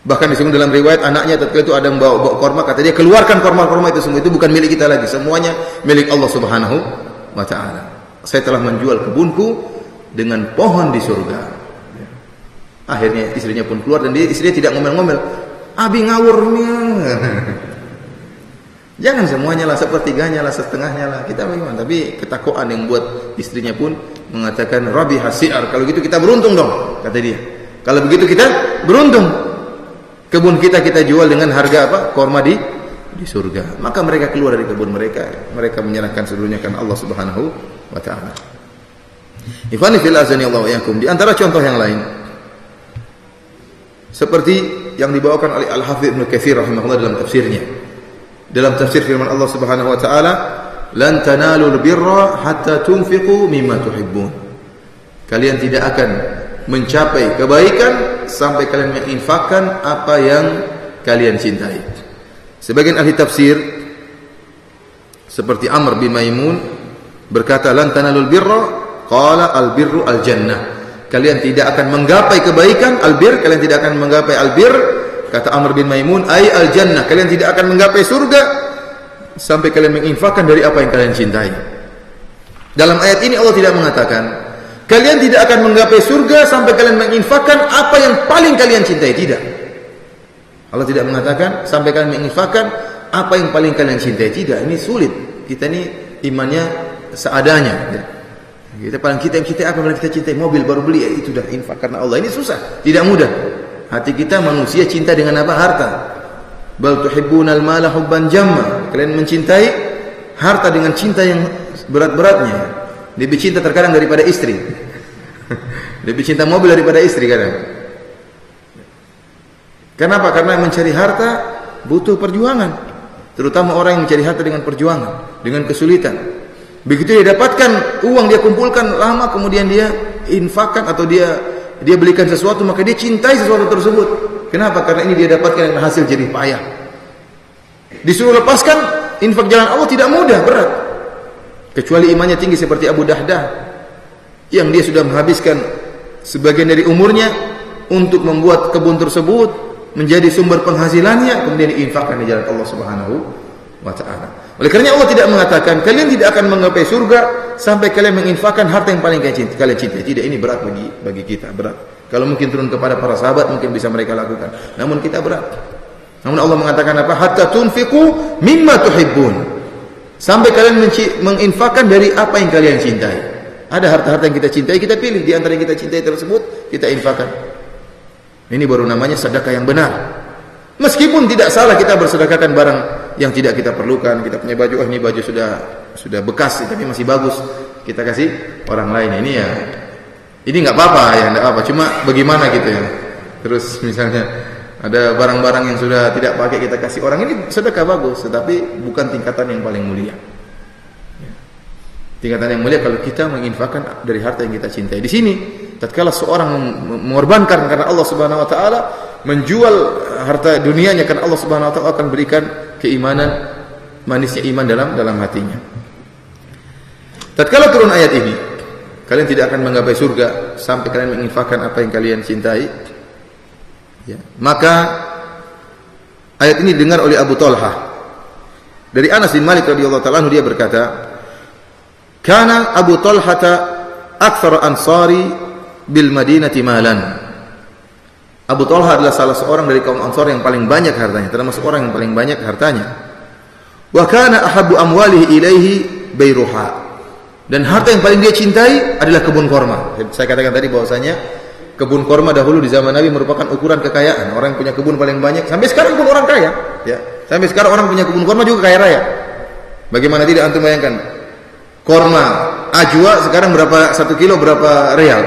Bahkan disebut dalam riwayat, anaknya tatkala itu ada yang bawa korma, kata dia, keluarkan korma-korma itu semua, itu bukan milik kita lagi, semuanya milik Allah Subhanahu Wa Taala. Saya telah menjual kebunku dengan pohon di surga. Akhirnya istrinya pun keluar, dan istrinya tidak ngomel-ngomel, abi ngawurnya. Jangan semuanya lah, sepertiganya lah, setengahnya lah. Kita bagaimana? Tapi ketakwaan yang buat istrinya pun mengatakan, Rabbi hasi'ar. Kalau gitu kita beruntung dong, kata dia. Kalau begitu kita beruntung. Kebun kita jual dengan harga apa? Korma di surga. Maka mereka keluar dari kebun mereka. Mereka menyerahkan seluruhnya kan Allah Subhanahu Wa Taala. Ikhwani fil azani Allah wa yakum. Di antara contoh yang lain, seperti yang dibawakan oleh Al-Hafidz Ibnu Katsir rahimahullah dalam tafsirnya. Dalam tafsir firman Allah Subhanahu Wa Taala, "Lan tanalul birra hatta tunfiqu mimma tuhibbun." Kalian tidak akan mencapai kebaikan sampai kalian menginfakkan apa yang kalian cintai. Sebagian ahli tafsir seperti Amr bin Maimun berkata, "Lan tanalul birra, qala al-birru al-jannah." Kalian tidak akan menggapai kebaikan, albir, kalian tidak akan menggapai albir, kata Amr bin Maimun, ay al-jannah, kalian tidak akan menggapai surga sampai kalian menginfakkan dari apa yang kalian cintai. Dalam ayat ini Allah tidak mengatakan kalian tidak akan menggapai surga sampai kalian menginfakkan apa yang paling kalian cintai. Tidak. Allah tidak mengatakan sampai kalian menginfakkan apa yang paling kalian cintai. Tidak. Ini sulit. Kita ini imannya seadanya. Kita paling kita yang cintai apa yang kita cintai? Mobil baru beli, itu dah infak karena Allah. Ini susah, tidak mudah. Hati kita manusia cinta dengan apa? Harta. Bal tuhibbunal mala hubban jamma. Kalian mencintai harta dengan cinta yang berat-beratnya. Lebih cinta terkadang daripada istri. Lebih cinta mobil daripada istri kadang. Kenapa? Karena mencari harta butuh perjuangan. Terutama orang yang mencari harta dengan perjuangan, dengan kesulitan. Begitu dia dapatkan uang, dia kumpulkan lama, kemudian dia infakkan atau dia belikan sesuatu, maka dia cintai sesuatu tersebut. Kenapa? Karena ini dia dapatkan hasil jerih payah. Disuruh lepaskan infak jalan Allah tidak mudah, berat. Kecuali imannya tinggi seperti Abu Dahdah yang dia sudah menghabiskan sebagian dari umurnya untuk membuat kebun tersebut menjadi sumber penghasilannya, kemudian diinfakkan di jalan Allah Subhanahu wa taala. Oleh karena Allah tidak mengatakan kalian tidak akan menggapai surga sampai kalian menginfakkan harta yang paling kalian cintai. Tidak, ini berat bagi kita, berat. Kalau mungkin turun kepada para sahabat mungkin bisa mereka lakukan. Namun kita berat. Namun Allah mengatakan apa? Hatta tunfiqu mimma tuhibbun. Sampai kalian menginfakkan dari apa yang kalian cintai. Ada harta-harta yang kita cintai, kita pilih di antara yang kita cintai tersebut, kita infakkan. Ini baru namanya sedekah yang benar. Meskipun tidak salah kita bersedekahkan barang yang tidak kita perlukan. Kita punya baju, ini baju sudah bekas tapi masih bagus, kita kasih orang lain. Ini ya, ini nggak apa-apa ya, nggak apa. Cuma bagaimana gitu ya. Terus misalnya ada barang-barang yang sudah tidak pakai kita kasih orang, ini sedekah bagus, tetapi bukan tingkatan yang paling mulia. Tingkatan yang mulia kalau kita menginfakkan dari harta yang kita cintai. Di sini, tatkala seorang mengorbankan karena Allah Subhanahu wa taala, menjual harta dunianya karena Allah Subhanahu wa taala, akan berikan keimanan, manisnya iman dalam hatinya. Tatkala turun ayat ini, kalian tidak akan menggapai surga sampai kalian menginfakkan apa yang kalian cintai. Ya. Maka ayat ini didengar oleh Abu Talha. Dari Anas bin Malik radhiyallahu taala anhu, dia berkata, "Kana Abu Talha aktsar ansari bil Madinati malan." Abu Talha adalah salah seorang dari kaum Ansar yang paling banyak hartanya, termasuk orang yang paling banyak hartanya. Wa kana ahabbu amwalihi ilaihi Bayruha. Dan harta yang paling dia cintai adalah kebun korma. Saya katakan tadi bahwasanya kebun korma dahulu di zaman Nabi merupakan ukuran kekayaan. Orang yang punya kebun paling banyak, sampai sekarang pun orang kaya, ya. Sampai sekarang orang punya kebun korma juga kaya raya. Bagaimana tidak antum bayangkan? Korma ajwa sekarang berapa, 1 kilo berapa real?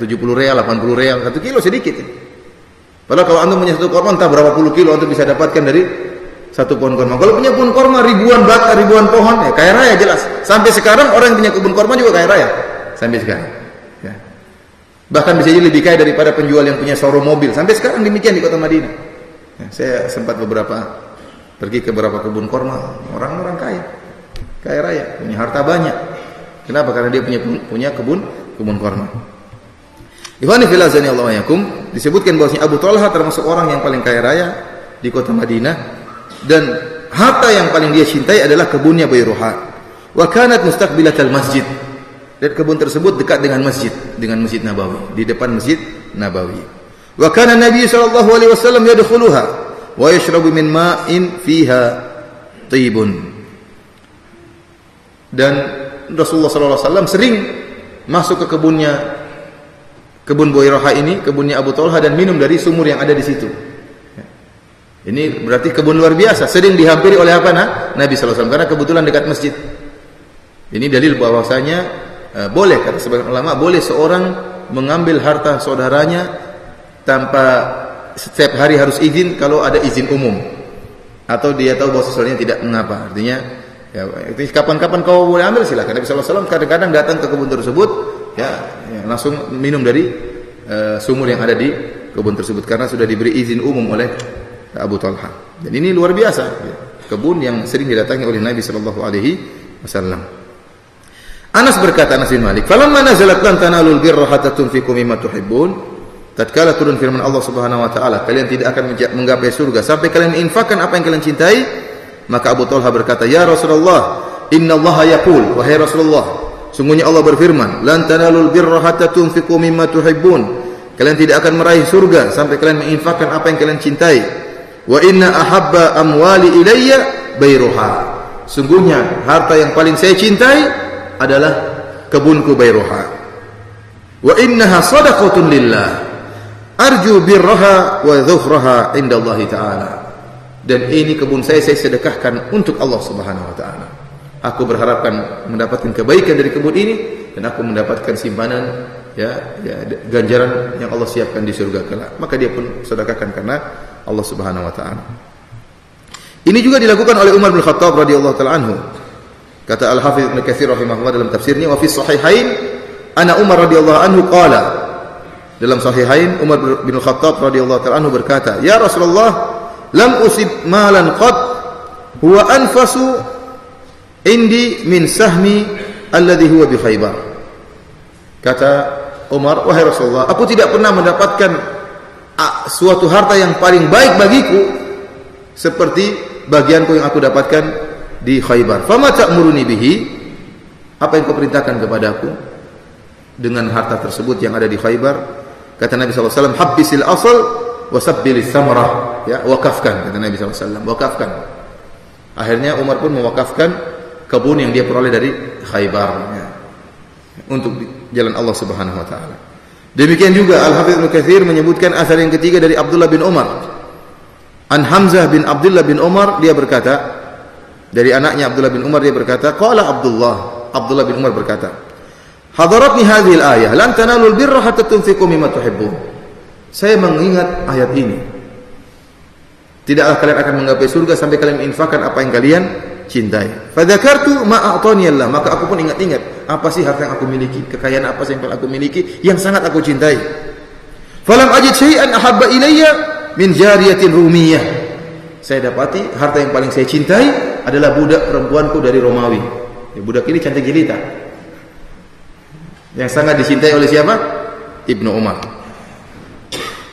70 real, 80 real, 1 kilo sedikit. Padahal kalau antum punya 1 korma entah berapa puluh kilo antum bisa dapatkan dari 1 pohon korma. Kalau punya pohon korma ribuan bak, ribuan pohon, ya kaya raya jelas. Sampai sekarang orang yang punya kebun korma juga kaya raya. Sampai sekarang. Ya. Bahkan bisa jadi lebih kaya daripada penjual yang punya showroom mobil. Sampai sekarang demikian di kota Madinah. Ya, saya sempat pergi ke beberapa kebun korma, orang-orang kaya raya, punya harta banyak. Kenapa? Karena dia punya kebun korma. Ikhwani fillah azanillahu wa iyyakum, disebutkan bahwasanya Abu Talha termasuk orang yang paling kaya raya di kota Madinah, dan harta yang paling dia cintai adalah kebunnya Bayruha. Wa kanat mustaqbilatal masjid. Dan kebun tersebut dekat dengan Masjid Nabawi, di depan Masjid Nabawi. Wa kana Nabi sallallahu alaihi wasallam yadkhuluha wa yashrabu min ma'in fiha tibun. Dan Rasulullah sallallahu alaihi wasallam sering masuk ke kebun Bayruha ini, kebunnya Abu Talha, dan minum dari sumur yang ada di situ. Ini berarti kebun luar biasa, sering dihampiri oleh apa? Nabi sallallahu alaihi wasallam, karena kebetulan dekat masjid. Ini dalil bahwasanya boleh, kata sebagian ulama, boleh seorang mengambil harta saudaranya tanpa setiap hari harus izin kalau ada izin umum, atau dia tahu bahwa saudaranya tidak mengapa. Artinya, ya, kapan-kapan kau boleh ambil silakan. Nabi sallallahu alaihi wasallam kadang-kadang datang ke kebun tersebut, ya langsung minum dari sumur yang ada di kebun tersebut karena sudah diberi izin umum oleh Abu Talha. Dan ini luar biasa, ya, kebun yang sering didatangi oleh Nabi sallallahu alaihi wasallam. Anas berkata, Anas bin Malik, "Falamma nazalat lan tanalul birra hatta tunfiqu mimma tuhibbun." Tatkala turun firman Allah Subhanahu wa taala, kalian tidak akan menggapai surga sampai kalian infakkan apa yang kalian cintai, maka Abu Talha berkata, "Ya Rasulullah, innallaha yaqul," wahai Rasulullah, Sungguhnya Allah berfirman, "Lan tanalul birra hatta tunfiqu mimma tuhibbun." Kalian tidak akan meraih surga sampai kalian menginfakkan apa yang kalian cintai. Wa inna ahabba amwali ilayya bayruha. Sungguhnya harta yang paling saya cintai adalah kebunku Bayruha. Wa innaha sadaqatun lillah. Arju birraha wa dhukhraha indallahi ta'ala. Dan ini kebun saya sedekahkan untuk Allah Subhanahu wa taala. Aku berharapkan mendapatkan kebaikan dari kebun ini dan aku mendapatkan simpanan ganjaran yang Allah siapkan di surga kelak. Maka dia pun sedekahkan karena Allah Subhanahu wa taala. Ini juga dilakukan oleh Umar bin Khattab radhiyallahu taala anhu. Kata Al-Hafidz Ibnu Katsir rahimahullah dalam tafsirnya, wa fi sahihain ana Umar radhiyallahu anhu qala. Dalam sahihain Umar bin Khattab radhiyallahu taala anhu berkata, "Ya Rasulullah, lam usib malan qad huwa anfasu indi min sahmi alladhi huwa bi Khaybar." Kata Umar, "Wahai Rasulullah, aku tidak pernah mendapatkan suatu harta yang paling baik bagiku seperti bagianku yang aku dapatkan di Khaybar. Fama ta'muruni bihi?" Apa yang kau perintahkan kepadaku dengan harta tersebut yang ada di Khaybar? Kata Nabi SAW, "Habbisil asal wasabbilis samarah." Ya, wakafkan, kata Nabi SAW, wakafkan. Akhirnya Umar pun mewakafkan kebun yang dia peroleh dari Khaybar ya, untuk jalan Allah Subhanahu wa taala. Demikian juga Al-Hafidz Ibnu Katsir menyebutkan asar yang ketiga dari Abdullah bin Umar. An Hamzah bin Abdullah bin Umar, dia berkata, dari anaknya Abdullah bin Umar, dia berkata, qala Abdullah bin Umar berkata, hadaratni hadhil ayah, lan tanalul birra hatta tunfiqu mimma tuhibbun. Saya mengingat ayat ini. Tidaklah kalian akan menggapai surga sampai kalian menginfakkan apa yang kalian cintai. Fadzakartu ma a'tani Allah, maka aku pun ingat-ingat apa sih harta yang aku miliki, kekayaan apa sih yang aku miliki yang sangat aku cintai. Falam ajid syai'an ahabba ilayya min jariyatin rumiyah. Saya dapati harta yang paling saya cintai adalah budak perempuanku dari Romawi. Ya, budak ini cantik jelita. Yang sangat dicintai oleh siapa? Ibnu Umar.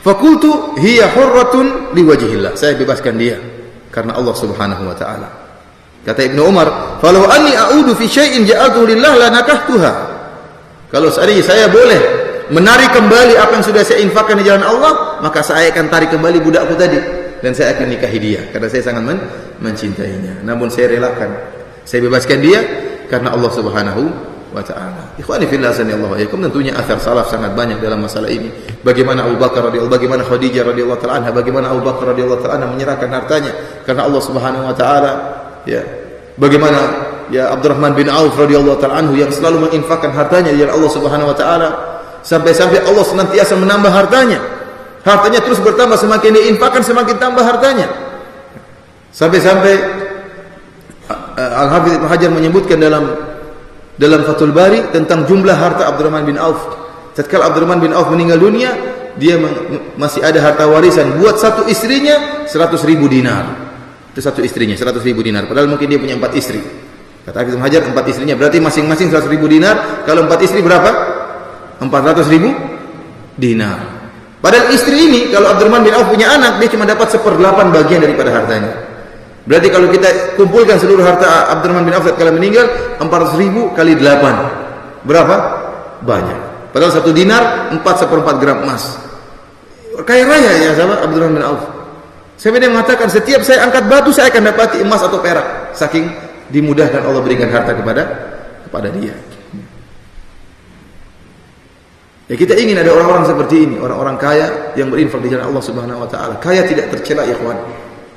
Fakultu hiya hurratun liwajhillah. Saya bebaskan dia karena Allah Subhanahu wa taala. Kata Ibnu Umar, "Falau anni a'udu fi syai'in ja'altu lillah lanakahtuha." Kalau seandainya saya boleh menarik kembali apa yang sudah saya infakkan di jalan Allah, maka saya akan tarik kembali budakku tadi dan saya akan nikahi dia karena saya sangat mencintainya. Namun saya relakan, saya bebaskan dia karena Allah Subhanahu wa taala. Ikhwani fillah sanallahu alaikum, tentunya athar salaf sangat banyak dalam masalah ini. Bagaimana Abu Bakar radhiyallahu, bagaimana Khadijah radhiyallahu taala anha, bagaimana Abu Bakar radhiyallahu taala anha menyerahkan hartanya karena Allah Subhanahu wa taala, ya. Bagaimana ya Abdurrahman bin Auf radhiyallahu taala anhu yang selalu menginfakkan hartanya di jalan Allah Subhanahu wa taala, sampai-sampai Allah senantiasa menambah hartanya. Hartanya terus bertambah, semakin diinfakkan semakin tambah hartanya. Sampai-sampai Al-Hafidz Ibnu Hajar menyebutkan dalam Fathul Bari tentang jumlah harta Abdurrahman bin Auf. Tatkala Abdurrahman bin Auf meninggal dunia, dia masih ada harta warisan buat satu istrinya 100.000 dinar. Itu satu istrinya 100.000 dinar. Padahal mungkin dia punya 4 istri. Kata Ibnu Hajar 4 istrinya, berarti masing-masing 100.000 dinar. Kalau 4 istri berapa? 400.000 dinar. Padahal istri ini, kalau Abdurrahman bin Auf punya anak, dia cuma dapat 1/8 bagian daripada hartanya. Berarti kalau kita kumpulkan seluruh harta Abdurrahman bin Auf kalau meninggal, 400.000 kali 8. Berapa? Banyak. Padahal 1 dinar 4/4 gram emas. Kaya raya ya sahabat Abdurrahman bin Auf. Saya mengatakan setiap saya angkat batu saya akan dapati emas atau perak. Saking dimudahkan Allah berikan harta kepada dia. Ya, kita ingin ada orang-orang seperti ini, orang-orang kaya yang berinfak di jalan Allah Subhanahu wa taala. Kaya tidak tercela ya ikhwan.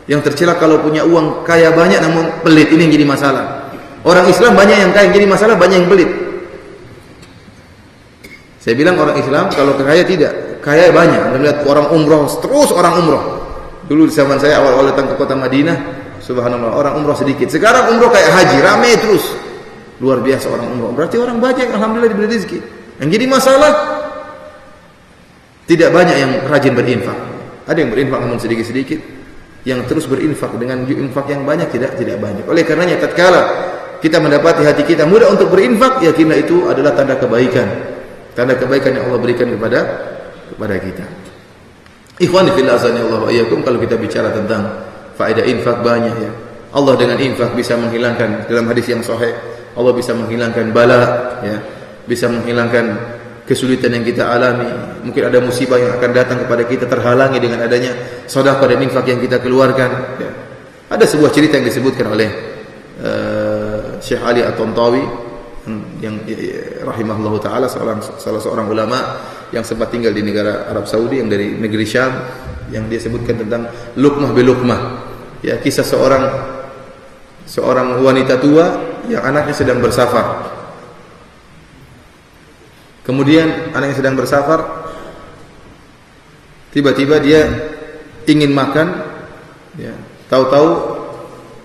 Yang tercela kalau punya uang kaya banyak namun pelit, ini yang jadi masalah. Orang Islam banyak yang kaya, yang jadi masalah banyak yang pelit. Saya bilang orang Islam kalau kaya tidak, kaya banyak. Anda lihat orang umroh, terus orang umroh. Dulu di zaman saya awal-awal datang ke kota Madinah, subhanallah, orang umroh sedikit. Sekarang umroh kayak haji, ramai terus. Luar biasa orang umroh. Berarti orang banyak alhamdulillah diberi rezeki. Yang jadi masalah tidak banyak yang rajin berinfak. Ada yang berinfak namun sedikit-sedikit. Yang terus berinfak dengan infak yang banyak tidak banyak. Oleh karenanya tatkala kita mendapati hati kita mudah untuk berinfak, yakinlah itu adalah tanda kebaikan. Tanda kebaikan yang Allah berikan kepada kita. Ikhwani fillah azanillahu wa iyyakum, kalau kita bicara tentang faedah infak banyak ya. Allah dengan infak bisa menghilangkan, dalam hadis yang sahih, Allah bisa menghilangkan bala, ya, bisa menghilangkan kesulitan yang kita alami. Mungkin ada musibah yang akan datang kepada kita terhalangi dengan adanya sedekah dan infak yang kita keluarkan. Ya. Ada sebuah cerita yang disebutkan oleh Syekh Ali At-Tantawi yang rahimahullahu taala, salah seorang ulama yang sempat tinggal di negara Arab Saudi, yang dari negeri Syam, yang dia sebutkan tentang luqmah bil luqmah. Ya, kisah seorang wanita tua yang anaknya sedang bersafar. Kemudian anaknya sedang bersafar, tiba-tiba dia ingin makan, ya, tahu-tahu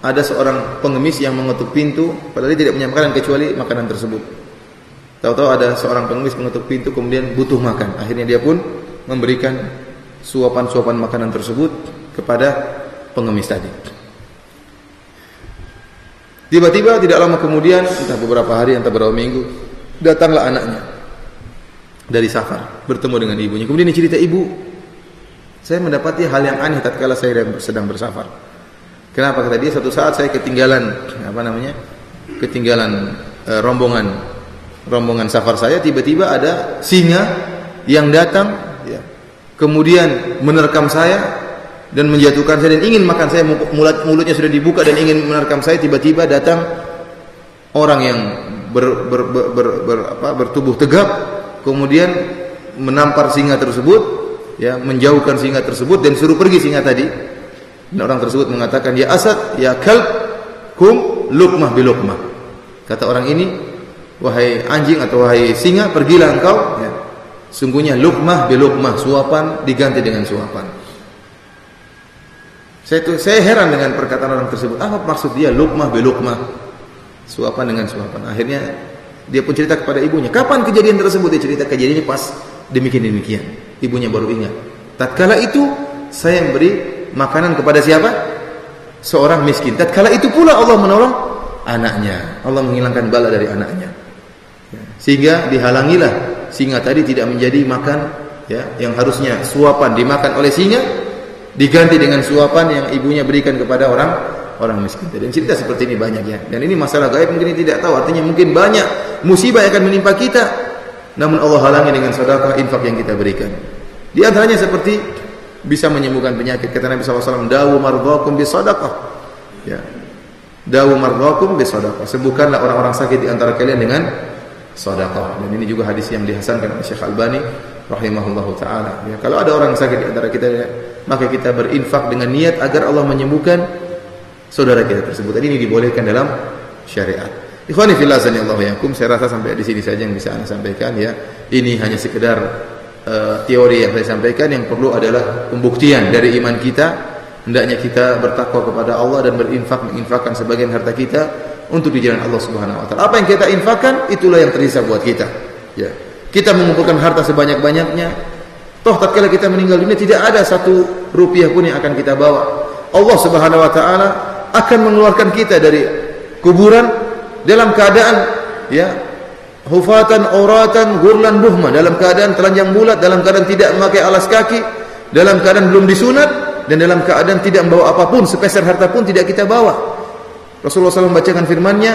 ada seorang pengemis yang mengetuk pintu, padahal dia tidak punya makanan kecuali makanan tersebut. Tahu-tahu ada seorang pengemis mengetuk pintu, kemudian butuh makan. Akhirnya dia pun memberikan suapan-suapan makanan tersebut kepada pengemis tadi. Tiba-tiba tidak lama kemudian, entah beberapa hari, entah beberapa minggu, datanglah anaknya dari safar, bertemu dengan ibunya. Kemudian dia cerita, "Ibu, saya mendapati hal yang aneh tatkala saya sedang bersafar. Kenapa?" Kata dia, "Satu saat saya ketinggalan rombongan safar saya, tiba-tiba ada singa yang datang, ya, kemudian menerkam saya dan menjatuhkan saya dan ingin makan saya. Mulutnya sudah dibuka dan ingin menerkam saya. Tiba-tiba datang orang yang bertubuh tegap, kemudian menampar singa tersebut, ya, menjauhkan singa tersebut dan suruh pergi singa tadi. Dan orang tersebut mengatakan, 'Ya Asad, ya Kalb, kum luqmah bil luqmah.' Kata orang ini, 'Wahai anjing atau wahai singa, pergilah engkau, ya, sungguhnya luqmah bil luqmah, suapan diganti dengan suapan.'" Saya heran dengan perkataan orang tersebut. Apa maksud dia luqmah bil luqmah? Suapan dengan suapan. Akhirnya dia pun cerita kepada ibunya. Kapan kejadian tersebut? Dia cerita kejadiannya pas demikian. Ibunya baru ingat. Tatkala itu saya memberi makanan kepada siapa? Seorang miskin. Tatkala itu pula Allah menolong anaknya. Allah menghilangkan bala dari anaknya. Sehingga dihalangilah singa tadi tidak menjadi makan, ya, yang harusnya suapan dimakan oleh singa, diganti dengan suapan yang ibunya berikan kepada orang miskin. Dan cerita seperti ini banyak, ya. Dan ini masalah gaib, mungkin tidak tahu. Artinya mungkin banyak musibah yang akan menimpa kita, namun Allah halangi dengan sedekah, infak yang kita berikan. Di antaranya seperti bisa menyembuhkan penyakit. Kata Nabi SAW, "Dawu mardhakum bisadaqah." Ya. Dawu mardhakum bisadaqah. Sembuhkanlah orang-orang sakit di antara kalian dengan sedekah. Dan ini juga hadis yang dihasankan oleh Syekh Albani rahimahullahu taala. Ya, kalau ada orang sakit di antara kita, maka kita berinfak dengan niat agar Allah menyembuhkan saudara kita tersebut. Dan ini dibolehkan dalam syariat. Ikhwani fillah azanillahu yakum, saya rasa sampai di sini saja yang bisa saya sampaikan, ya. Ini hanya sekedar teori yang saya sampaikan. Yang perlu adalah pembuktian dari iman kita. Hendaknya kita bertakwa kepada Allah dan menginfakkan sebagian harta kita untuk di jalan Allah Subhanahu wa taala. Apa yang kita infakkan, itulah yang tersisa buat kita. Ya. Kita mengumpulkan harta sebanyak-banyaknya, toh tatkala kita meninggal dunia tidak ada satu rupiah pun yang akan kita bawa. Allah Subhanahu wa taala akan mengeluarkan kita dari kuburan dalam keadaan, ya, hufatan, auratan, gurlan, buhma, dalam keadaan telanjang bulat, dalam keadaan tidak memakai alas kaki, dalam keadaan belum disunat, dan dalam keadaan tidak membawa apapun, sepeser harta pun tidak kita bawa. Rasulullah SAW membacakan firman-Nya,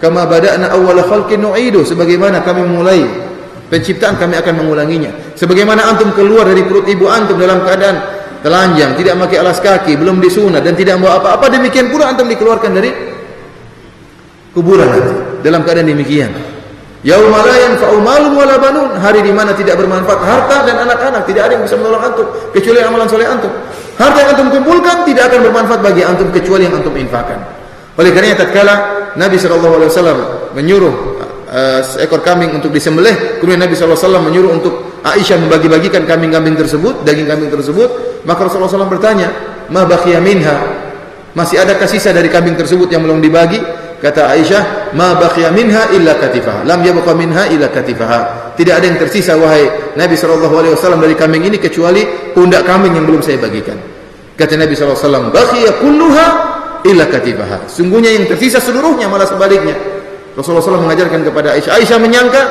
"Kama bada'na awwala khalqin nu'idu," sebagaimana kami mulai penciptaan, kami akan mengulanginya. Sebagaimana antum keluar dari perut ibu antum dalam keadaan telanjang, tidak memakai alas kaki, belum disunat dan tidak membawa apa-apa, demikian pula antum dikeluarkan dari kuburan nanti dalam keadaan demikian. Yauma la yanfa'u malun wala banun, hari di mana tidak bermanfaat harta dan anak-anak, tidak ada yang bisa menolong antum kecuali amalan soleh antum. Harta yang antum kumpulkan tidak akan bermanfaat bagi antum kecuali yang antum infakkan. Oleh karenanya tatkala Nabi SAW menyuruh seekor kambing untuk disembelih, kemudian Nabi SAW menyuruh untuk Aisyah membagi-bagikan kambing-kambing tersebut, daging kambing tersebut, maka Rasulullah SAW bertanya, "Ma baqiya minha?" Masih adakah sisa dari kambing tersebut yang belum dibagi? Kata Aisyah, "Ma baqiya minha illa katifaha." Lam yabqa minha illa katifaha. Tidak ada yang tersisa wahai Nabi SAW dari kambing ini kecuali pundak kambing yang belum saya bagikan. Kata Nabi SAW, "Baqiya kulluha illa katifaha." Sungguhnya yang tersisa seluruhnya, malah sebaliknya. Rasulullah SAW mengajarkan kepada Aisyah. Aisyah menyangka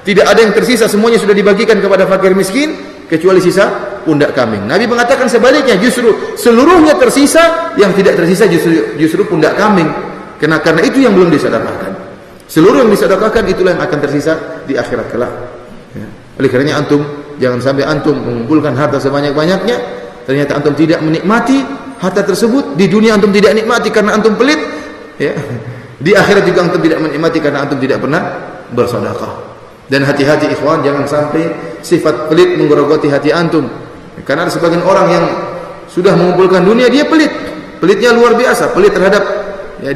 tidak ada yang tersisa, semuanya sudah dibagikan kepada fakir miskin kecuali sisa pundak kambing. Nabi mengatakan sebaliknya, justru seluruhnya tersisa, yang tidak tersisa justru pundak kambing. Karena itu yang belum disedekahkan. Seluruh yang disedekahkan itulah yang akan tersisa di akhirat kelak. Ya. Oleh karenanya antum jangan sampai antum mengumpulkan harta sebanyak-banyaknya, ternyata antum tidak menikmati harta tersebut. Di dunia antum tidak nikmati karena antum pelit, ya. Di akhirat juga antum tidak menikmati karena antum tidak pernah bersedekah. Dan hati-hati ikhwan, jangan sampai sifat pelit menggerogoti hati antum. Karena ada sebagian orang yang sudah mengumpulkan dunia, dia pelit. Pelitnya luar biasa, pelit terhadap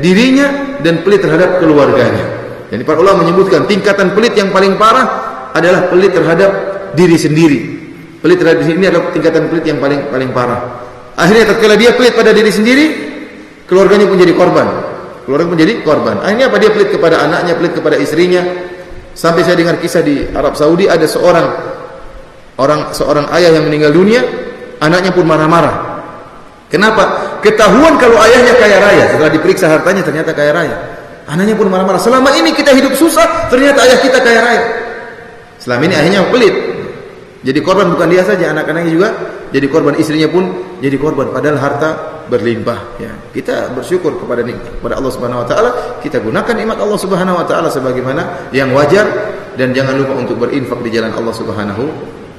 dirinya dan pelit terhadap keluarganya. Jadi para ulama menyebutkan tingkatan pelit yang paling parah adalah pelit terhadap diri sendiri. Pelit terhadap diri ini adalah tingkatan pelit yang paling parah. Akhirnya tatkala dia pelit pada diri sendiri, keluarganya pun jadi korban. Keluarga pun jadi korban. Akhirnya apa? Dia pelit kepada anaknya, pelit kepada istrinya. Sampai saya dengar kisah di Arab Saudi, ada seorang ayah yang meninggal dunia, anaknya pun marah-marah. Kenapa? Ketahuan kalau ayahnya kaya raya. Setelah diperiksa hartanya ternyata kaya raya. Anaknya pun marah-marah. Selama ini kita hidup susah, ternyata ayah kita kaya raya. Selama ini ayahnya pelit. Jadi korban bukan dia saja, anak-anaknya juga jadi korban, istrinya pun jadi korban. Padahal harta berlimpah. Ya. Kita bersyukur kepada Allah Subhanahu Wa Taala. Kita gunakan nikmat Allah Subhanahu Wa Taala sebagaimana yang wajar, dan jangan lupa untuk berinfak di jalan Allah Subhanahu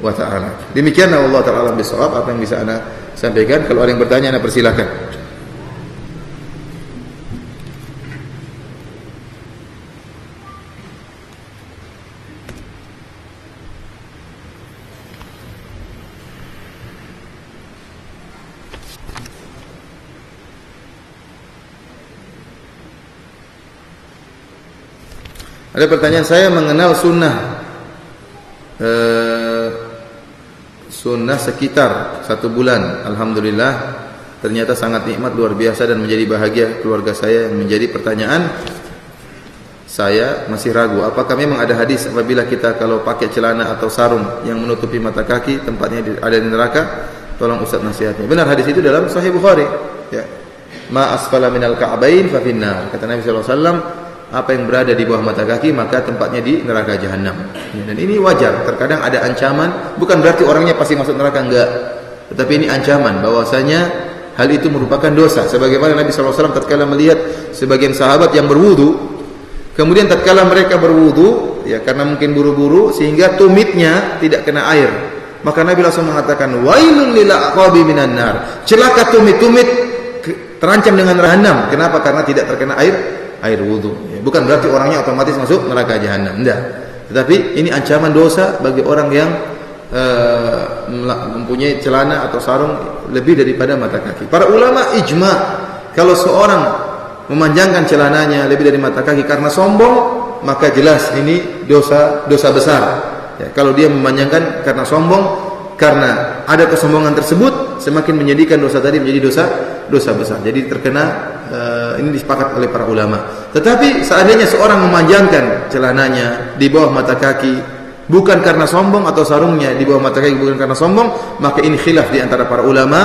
Wa Taala. Demikianlah Allah Taala bisawab apa yang bisa ana sampaikan. Kalau ada yang bertanya, ana persilakan. Ada pertanyaan, saya mengenal sunnah sekitar 1 bulan. Alhamdulillah, ternyata sangat nikmat, luar biasa, dan menjadi bahagia keluarga saya. Yang menjadi pertanyaan, saya masih ragu, apakah memang ada hadis apabila kita kalau pakai celana atau sarung yang menutupi mata kaki tempatnya ada di neraka? Tolong Ustaz nasihatnya. Benar, hadis itu dalam Sahih Bukhari. Ya. Ma asfala minal ka'bain fa finnar. Kata Nabi sallallahu alaihi wasallam, apa yang berada di bawah mata kaki maka tempatnya di neraka jahanam. Ya, dan ini wajar. Terkadang ada ancaman, bukan berarti orangnya pasti masuk neraka, enggak. Tetapi ini ancaman bahwasanya hal itu merupakan dosa. Sebagaimana Nabi sallallahu alaihi wasallam tatkala melihat sebagian sahabat yang berwudu, kemudian tatkala mereka berwudu, ya karena mungkin buru-buru sehingga tumitnya tidak kena air. Maka Nabi langsung mengatakan, wailun lil aqabi minan nar. Celaka tumit-tumit terancam dengan jahanam. Kenapa? Karena tidak terkena air wudu. Ya, bukan berarti orangnya otomatis masuk neraka jahanam. Tidak. Tetapi ini ancaman dosa bagi orang yang mempunyai celana atau sarung lebih daripada mata kaki. Para ulama ijma, kalau seorang memanjangkan celananya lebih dari mata kaki karena sombong, maka jelas ini dosa besar. Ya, kalau dia memanjangkan karena sombong, karena ada kesombongan tersebut, semakin menjadikan dosa tadi menjadi dosa besar. Jadi terkena ini disepakati oleh para ulama. Tetapi seandainya seorang memanjangkan celananya di bawah mata kaki bukan karena sombong, atau sarungnya di bawah mata kaki bukan karena sombong, maka ini khilaf di antara para ulama,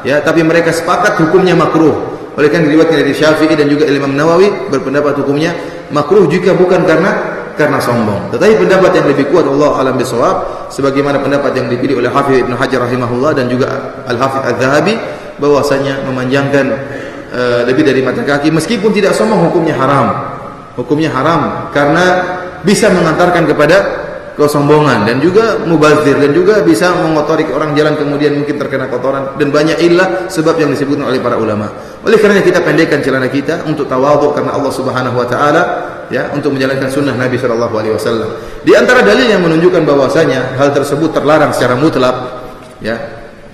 ya, tapi mereka sepakat hukumnya makruh. Oleh karena diriwayatkan dari Syafi'i dan juga Imam Nawawi berpendapat hukumnya makruh jika bukan karena sombong. Tetapi pendapat yang lebih kuat, Allah alam bisawab, sebagaimana pendapat yang dipilih oleh Hafidz Ibnu Hajar rahimahullah dan juga Al-Hafidz Adz-Dzahabi, bahwasanya memanjangkan lebih dari mata kaki meskipun tidak sombong hukumnya haram. Hukumnya haram karena bisa mengantarkan kepada kesombongan dan juga mubazir, dan juga bisa mengotori orang jalan kemudian mungkin terkena kotoran, dan banyak illah sebab yang disebutkan oleh para ulama. Oleh karena kita pendekkan celana kita untuk tawadhu karena Allah Subhanahu wa taala, ya, untuk menjalankan sunnah Nabi sallallahu alaihi wasallam. Di antara dalil yang menunjukkan bahwasanya hal tersebut terlarang secara mutlak, ya,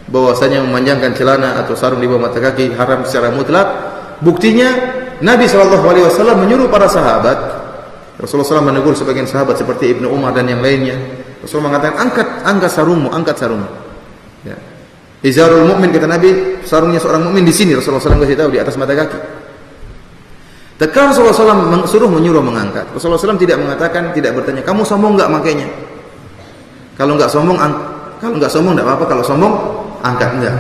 bahwasanya memanjangkan celana atau sarung di bawah mata kaki haram secara mutlak. Buktinya Nabi sallallahu alaihi wasallam menyuruh para sahabat. Rasulullah SAW menegur sebagian sahabat seperti Ibnu Umar dan yang lainnya. Rasulullah mengatakan, angkat sarungmu, angkat sarungmu. Ya. Izarul mukmin, kata Nabi, sarungnya seorang mukmin di sini. Rasulullah SAW kasih tahu, di atas mata kaki. Tekan Rasulullah SAW menyuruh mengangkat. Rasulullah SAW tidak mengatakan, tidak bertanya, kamu sombong enggak makainya? Kalau enggak sombong enggak apa-apa. Kalau sombong angkat, enggak.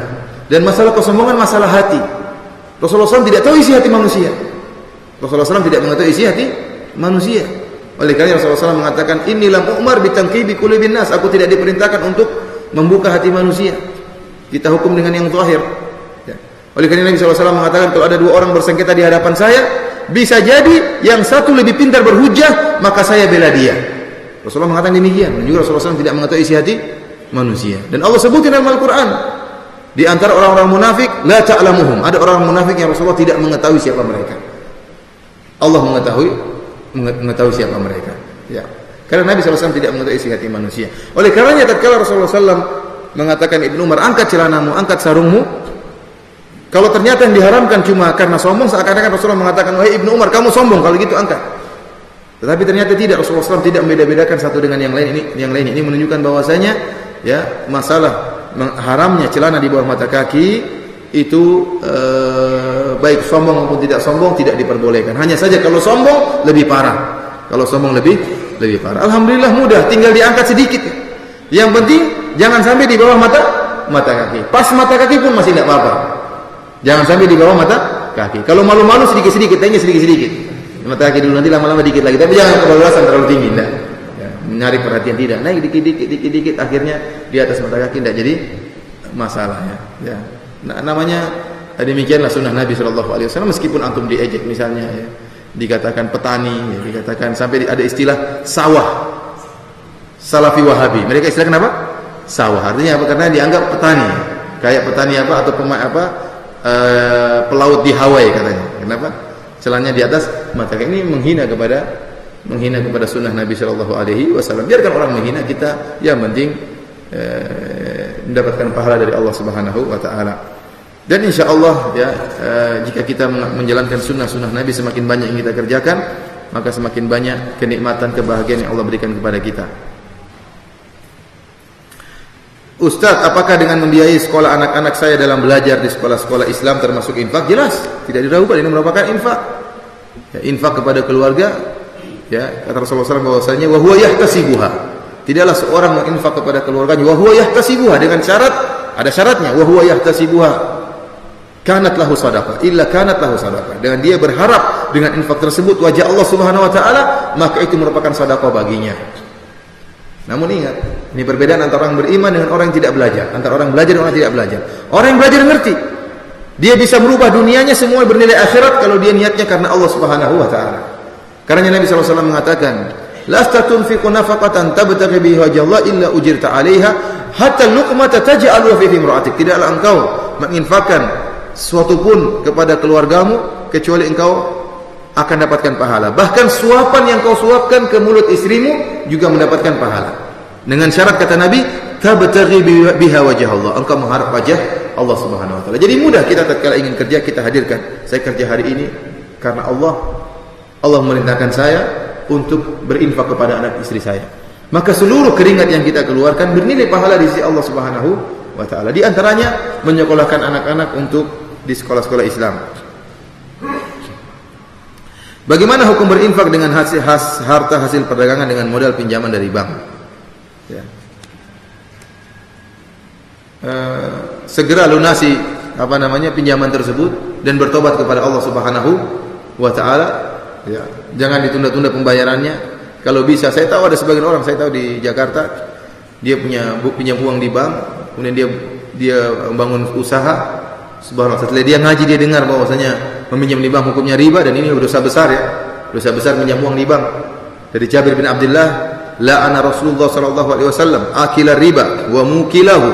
Dan masalah kesombongan masalah hati. Rasulullah SAW tidak tahu isi hati manusia. Rasulullah SAW tidak mengetahui isi hati manusia. Oleh karena Rasulullah SAW mengatakan, inilah umar bitanqibi qulubin nas. Aku tidak diperintahkan untuk membuka hati manusia. Kita hukum dengan yang zahir. Ya. Oleh karena Nabi SAW mengatakan, kalau ada 2 orang bersengketa di hadapan saya, bisa jadi yang satu lebih pintar berhujjah, maka saya bela dia. Rasulullah mengatakan demikian. Dan juga Rasulullah SAW tidak mengetahui isi hati manusia. Dan Allah sebutkan dalam Al-Quran, di antara orang-orang munafik, la ta'lamuhum. Ada orang munafik yang Rasulullah tidak mengetahui siapa mereka. Allah mengetahui siapa mereka. Ya. Karena Nabi SAW tidak mengetahui isi hati manusia. Oleh karenanya tatkala Rasulullah SAW mengatakan Ibnu Umar, angkat celanamu, angkat sarungmu. Kalau ternyata yang diharamkan cuma karena sombong, seakan-akan Rasulullah mengatakan, wahai Ibnu Umar, kamu sombong, kalau gitu angkat. Tetapi ternyata tidak, Rasulullah SAW tidak membeda-bedakan satu dengan yang lain. Ini menunjukkan bahwasanya ya masalah haramnya celana di bawah mata kaki itu baik sombong maupun tidak sombong tidak diperbolehkan. Hanya saja kalau sombong lebih parah. Kalau sombong lebih parah. Alhamdulillah mudah, tinggal diangkat sedikit. Yang penting jangan sampai di bawah mata kaki. Pas mata kaki pun masih tidak apa-apa. Jangan sampai di bawah mata kaki. Kalau malu-malu sedikit-sedikit, tanya sedikit-sedikit. Mata kaki dulu, nanti lama-lama dikit lagi. Tapi jangan kebablasan terlalu tinggi, tidak. Ya, menarik perhatian tidak. Naik dikit-dikit, akhirnya di atas mata kaki tidak jadi masalah ya. Ya. Nah, namanya demikianlah sunnah Nabi SAW. Meskipun antum diejek misalnya, ya, dikatakan petani, ya, dikatakan sampai ada istilah sawah, Salafi Wahabi. Mereka istilah kenapa? Sawah. Artinya apa? Karena dianggap petani, kayak petani apa atau pelaut di Hawaii katanya. Kenapa? Celananya di atas mata kaki. Ini menghina kepada sunnah Nabi SAW. Biarkan orang menghina kita, yang penting mendapatkan pahala dari Allah Subhanahu wa taala. Dan insyaallah ya, jika kita menjalankan sunnah-sunnah Nabi, semakin banyak yang kita kerjakan, maka semakin banyak kenikmatan, kebahagiaan yang Allah berikan kepada kita. Ustaz, apakah dengan membiayai sekolah anak-anak saya dalam belajar di sekolah-sekolah Islam termasuk infak? Jelas, tidak diragukan ini merupakan infak. Ya, infak kepada keluarga. Ya, kata Rasulullah SAW bahwasanya wa huwa yahtasibuha. Tidaklah seorang menginfak kepada keluarganya wa huwa yahtasibuha, dengan syarat, ada syaratnya, wa huwa yahtasibuha kanat lahu sadaqah illa kanat lahu sadaqah. Dengan dia berharap dengan infak tersebut wajah Allah Subhanahu wa taala, maka itu merupakan sedekah baginya. Namun ingat, ini perbedaan antara orang beriman dengan orang yang tidak belajar, antara orang belajar dan orang yang tidak belajar. Orang yang belajar ngerti, dia bisa merubah dunianya semua bernilai akhirat kalau dia niatnya karena Allah Subhanahu wa taala. Karena Nabi SAW mengatakan, "La tunfiqu nafaqatan tabtaghi biha wajhallah illa ujirta 'alaiha hatta luqmata taj'alu fi imra'atik." Tidaklah engkau menginfakkan sesuatu pun kepada keluargamu kecuali engkau akan dapatkan pahala. Bahkan suapan yang kau suapkan ke mulut istrimu juga mendapatkan pahala. Dengan syarat, kata Nabi, tabtaghi biha wajh Allah. Engkau mengharap wajah Allah Subhanahu wa taala. Jadi mudah kita tatkala ingin kerja, kita hadirkan. Saya kerja hari ini karena Allah memerintahkan saya untuk berinfak kepada anak istri saya. Maka seluruh keringat yang kita keluarkan bernilai pahala di sisi Allah Subhanahu wa taala. Di antaranya menyekolahkan anak-anak untuk di sekolah-sekolah Islam. Bagaimana hukum berinfak dengan harta hasil perdagangan dengan modal pinjaman dari bank? Ya. Segera lunasi pinjaman tersebut dan bertobat kepada Allah Subhanahu wa taala. Ya. Jangan ditunda-tunda pembayarannya. Kalau bisa, saya tahu ada sebagian orang, saya tahu di Jakarta, dia punya pinjam uang di bank, kemudian dia membangun usaha. Subhanallah, setelah dia ngaji, dia dengar bahwasanya meminjam di bank hukumnya riba, dan ini dosa besar ya. Dosa besar pinjam uang di bank. Dari Jabir bin Abdullah, la'ana Rasulullah sallallahu alaihi wasallam akila riba wa mukilahu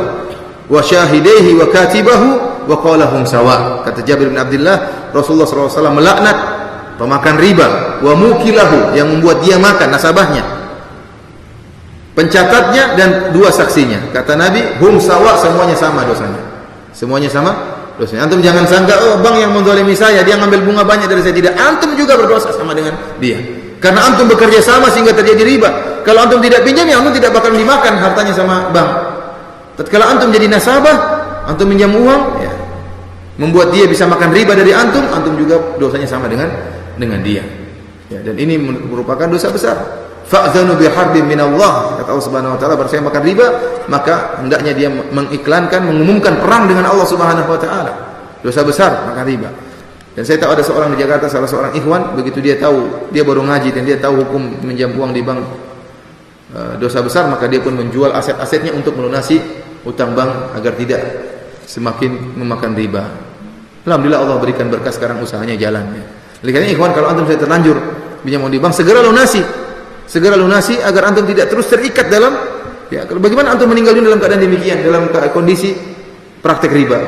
wa syahidaihi wa katibahu wa qalahum sawa. Kata Jabir bin Abdullah, Rasulullah sallallahu alaihi wasallam melaknat pemakan riba, wa mukilahu, yang membuat dia makan, nasabahnya, pencatatnya, dan dua saksinya. Kata Nabi, hum sawa, semuanya sama dosanya. Semuanya sama dosanya. Antum jangan sangka, oh bank yang menzalimi saya, dia ngambil bunga banyak dari saya. Tidak, antum juga berdosa sama dengan dia. Karena antum bekerja sama sehingga terjadi riba. Kalau antum tidak pinjam, ya antum tidak bakal dimakan hartanya sama bank. Tatkala antum jadi nasabah, antum pinjam uang, ya, membuat dia bisa makan riba dari antum, antum juga dosanya sama dengan dia. Ya, dan ini merupakan dosa besar. Fa'zanu biharbin minallah, kata Allah Subhanahu wa taala, barang siapa makan riba, maka hendaknya dia mengumumkan perang dengan Allah Subhanahu wa taala. Dosa besar makan riba. Dan saya tahu ada seorang di Jakarta, salah seorang ikhwan, begitu dia tahu, dia baru ngaji dan dia tahu hukum minjam uang di bank dosa besar, maka dia pun menjual aset-asetnya untuk melunasi utang bank agar tidak semakin memakan riba. Alhamdulillah Allah berikan berkah, sekarang usahanya jalan ya. Oleh karena ikhwan, kalau antum sudah terlanjur pinjam uang di bank, segera lunasi agar antum tidak terus terikat dalam, ya, kalau bagaimana antum meninggal dunia dalam keadaan demikian, dalam kondisi praktek riba.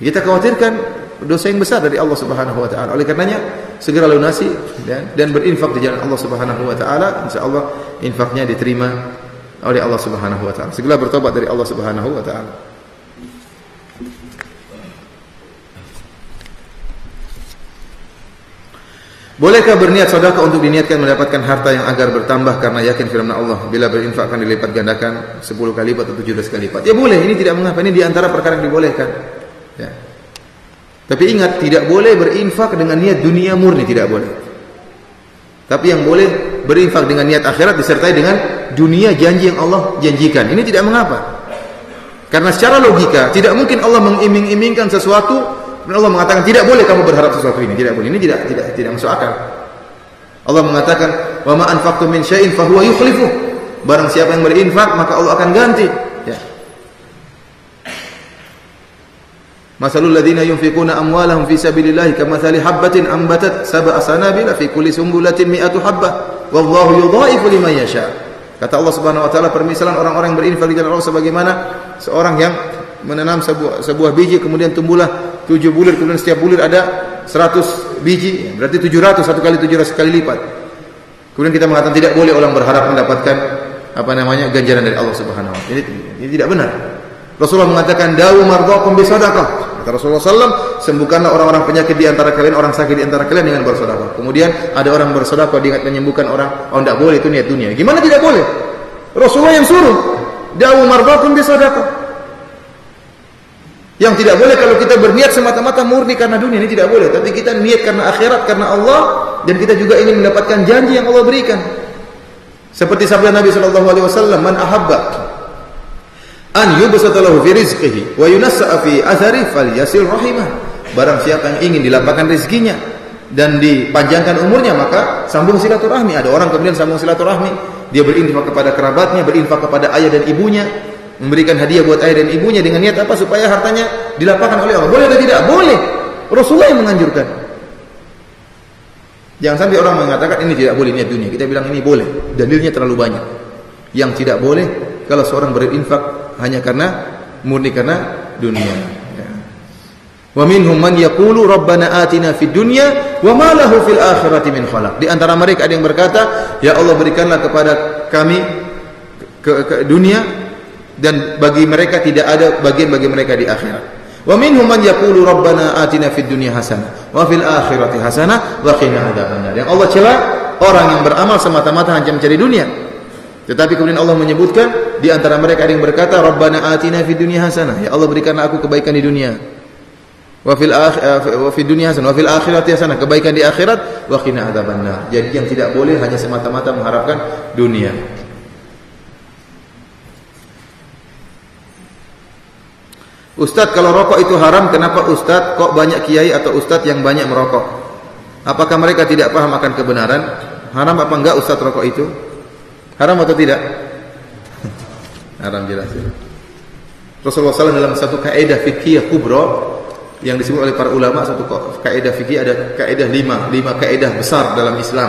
Kita khawatirkan dosa yang besar dari Allah Subhanahu wa taala. Oleh karenanya segera lunasi dan berinfak di jalan Allah Subhanahu wa taala, insyaallah infaknya diterima oleh Allah Subhanahu wa taala. Segera bertobat dari Allah Subhanahu wa taala. Bolehkah berniat sedekah untuk diniatkan mendapatkan harta yang agar bertambah karena yakin firman Allah, bila berinfak akan dilipat gandakan 10 kali lipat atau 17 kali lipat. Ya boleh, ini tidak mengapa, ini di antara perkara yang dibolehkan. Ya. Tapi ingat, tidak boleh berinfak dengan niat dunia murni, tidak boleh. Tapi yang boleh berinfak dengan niat akhirat disertai dengan dunia janji yang Allah janjikan. Ini tidak mengapa. Karena secara logika tidak mungkin Allah mengiming-imingkan sesuatu dan Allah mengatakan tidak boleh kamu berharap sesuatu ini, tidak boleh. Ini tidak masuk akal. Allah mengatakan, "Wa ma anfaqtum min syai'in fa huwa yukhlifuh." Barang siapa yang berinfak maka Allah akan ganti. Ya. Masalul ladzina yunfiquna amwalahum fi sabilillahi kamathali habbatin ambatat sab'a sanabila fi kulli sumbulatin mi'atu habbah wallahu yudha'ifu liman yasha. Kata Allah Subhanahu wa taala, permisalan orang-orang yang berinfak di jalan Allah sebagaimana seorang yang menanam sebuah biji, kemudian tumbuhlah 7 bulir, kemudian setiap bulir ada 100 biji, berarti 700, 1 kali 700 kali lipat. Kemudian kita mengatakan tidak boleh orang berharap mendapatkan ganjaran dari Allah Subhanahu wa taala. Ini tidak benar. Rasulullah mengatakan, "Dawu mardhakum bisadaqah." Kata Rasulullah SAW, sembuhkanlah orang-orang penyakit di antara kalian, orang sakit di antara kalian dengan bersedekah. Kemudian ada orang bersedekah dia menyembuhkan orang, oh tidak boleh, itu niat dunia. Gimana tidak boleh? Rasulullah yang suruh, "Dawu mardhakum bisadaqah." Yang tidak boleh kalau kita berniat semata-mata murni karena dunia, ini tidak boleh. Tapi kita niat karena akhirat, karena Allah, dan kita juga ingin mendapatkan janji yang Allah berikan. Seperti sabda Nabi SAW, "Man ahabba an yubsata lahu fi rizqihi wa yunassa'a fi athari falyasil rahimah." Barang siapa yang ingin dilapangkan rezekinya dan dipanjangkan umurnya, maka sambung silaturahmi. Ada orang kemudian sambung silaturahmi, dia berinfak kepada kerabatnya, berinfak kepada ayah dan ibunya, memberikan hadiah buat ayah dan ibunya dengan niat apa? Supaya hartanya dilapangkan oleh Allah. Boleh atau tidak? Boleh. Rasulullah yang menganjurkan. Jangan sampai orang mengatakan ini tidak boleh niat dunia. Kita bilang ini boleh. Dalilnya terlalu banyak. Yang tidak boleh kalau seorang berinfak hanya murni karena dunia. Ya. Wa minhum man yaqulu rabbana atina fid dunya wa ma lahu fil akhirati min khalaq. Di antara mereka ada yang berkata, ya Allah berikanlah kepada kami ke dunia, dan bagi mereka tidak ada bagian bagi mereka di akhirat. Wa minhum man yaqulu rabbana atina fid dunya hasanah wa fil akhirati hasanah wa qina adzabannar. Yang Allah cela orang yang beramal semata-mata hanya mencari dunia. Tetapi kemudian Allah menyebutkan di antara mereka ada yang berkata, Rabbana atina fid dunya hasanah, ya Allah berikanlah aku kebaikan di dunia. Wa fid dunya hasanah wa fil akhirati hasanah, kebaikan di akhirat, wa qina adzabannar. Jadi yang tidak boleh hanya semata-mata mengharapkan dunia. Ustaz, kalau rokok itu haram, kenapa Ustaz kok banyak kiai atau Ustaz yang banyak merokok? Apakah mereka tidak paham akan kebenaran? Haram apa enggak Ustaz rokok itu? Haram atau tidak? Haram jelas. Rasulullah SAW dalam satu kaidah fikih kubra yang disebut oleh para ulama, satu kaidah fikih, ada kaidah 5 kaidah besar dalam Islam.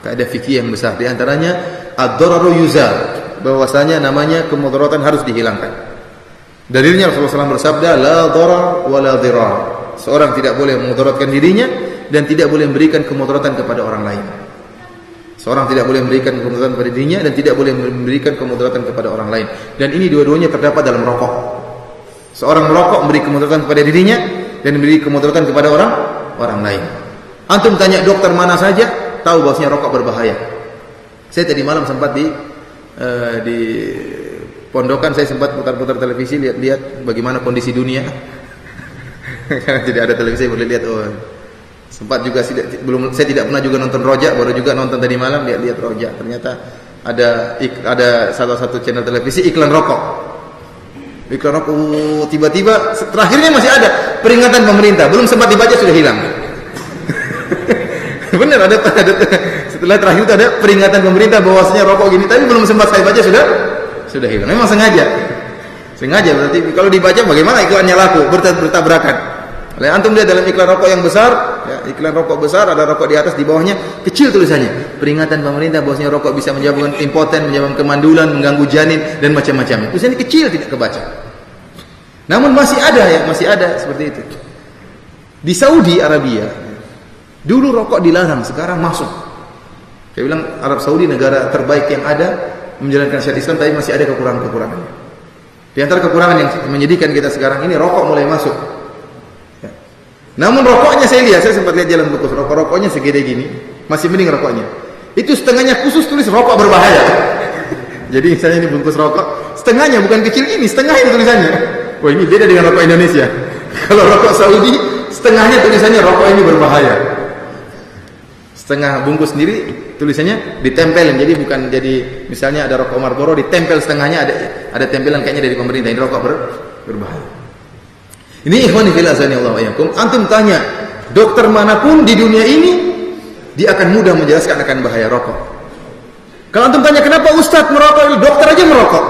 Kaidah fikih yang besar, di antaranya ad-dararu yuzal, bahwasanya namanya kemudaratan harus dihilangkan. Dalilnya Rasulullah SAW bersabda, la darar wa la dirar. Seorang tidak boleh memudaratkan dirinya dan tidak boleh memberikan kemudaratan kepada orang lain. Seorang tidak boleh memberikan kemudaratan kepada dirinya dan tidak boleh memberikan kemudaratan kepada orang lain. Dan ini dua-duanya terdapat dalam rokok. Seorang merokok memberi kemudaratan kepada dirinya dan memberi kemudaratan kepada orang lain. Antum tanya dokter mana saja, tahu bahwasanya rokok berbahaya. Saya tadi malam sempat di pondokan, saya sempat putar-putar televisi, lihat-lihat bagaimana kondisi dunia. Karena tidak ada televisi, boleh lihat. Sempat juga saya tidak pernah juga nonton Rojak, baru juga nonton tadi malam, lihat Rojak. Ternyata ada salah satu channel televisi iklan rokok. Iklan rokok, tiba-tiba terakhirnya masih ada peringatan pemerintah, belum sempat dibaca sudah hilang. Benar, ada setelah terakhir itu ada peringatan pemerintah bahwasanya rokok gini, tapi belum sempat saya baca sudah hilang. Memang sengaja berarti kalau dibaca bagaimana iklannya laku, bertabrakan. Antum lihat dalam iklan rokok yang besar, ya, iklan rokok besar, ada rokok di atas, di bawahnya kecil tulisannya. Peringatan pemerintah bahwasanya rokok bisa menyebabkan impoten, menyebabkan kemandulan, mengganggu janin dan macam-macam. Tulisannya kecil, tidak kebaca. Namun masih ada seperti itu. Di Saudi Arabia, dulu rokok dilarang, sekarang masuk. Saya bilang Arab Saudi negara terbaik yang ada menjalankan syariat Islam, tapi masih ada kekurangan-kekurangannya. Di antara kekurangan yang menyedihkan kita sekarang ini, rokok mulai masuk. Namun rokoknya saya lihat, saya sempat lihat jalan bungkus rokoknya segede gini, masih mending rokoknya. Itu setengahnya khusus tulis rokok berbahaya. Jadi misalnya ini bungkus rokok, setengahnya bukan kecil ini, setengah itu tulisannya. Wah, ini beda dengan rokok Indonesia. Kalau rokok Saudi, setengahnya tulisannya rokok ini berbahaya. Setengah bungkus sendiri tulisannya ditempelin. Jadi bukan jadi misalnya ada rokok Marlboro ditempel setengahnya ada tempelan kayaknya dari pemerintah, ini rokok berbahaya. Ini ikhwani fillah azanillahu wa iyyakum, antum tanya dokter manapun di dunia ini, dia akan mudah menjelaskan akan bahaya rokok. Kalau antum tanya kenapa ustaz merokok, dokter aja merokok.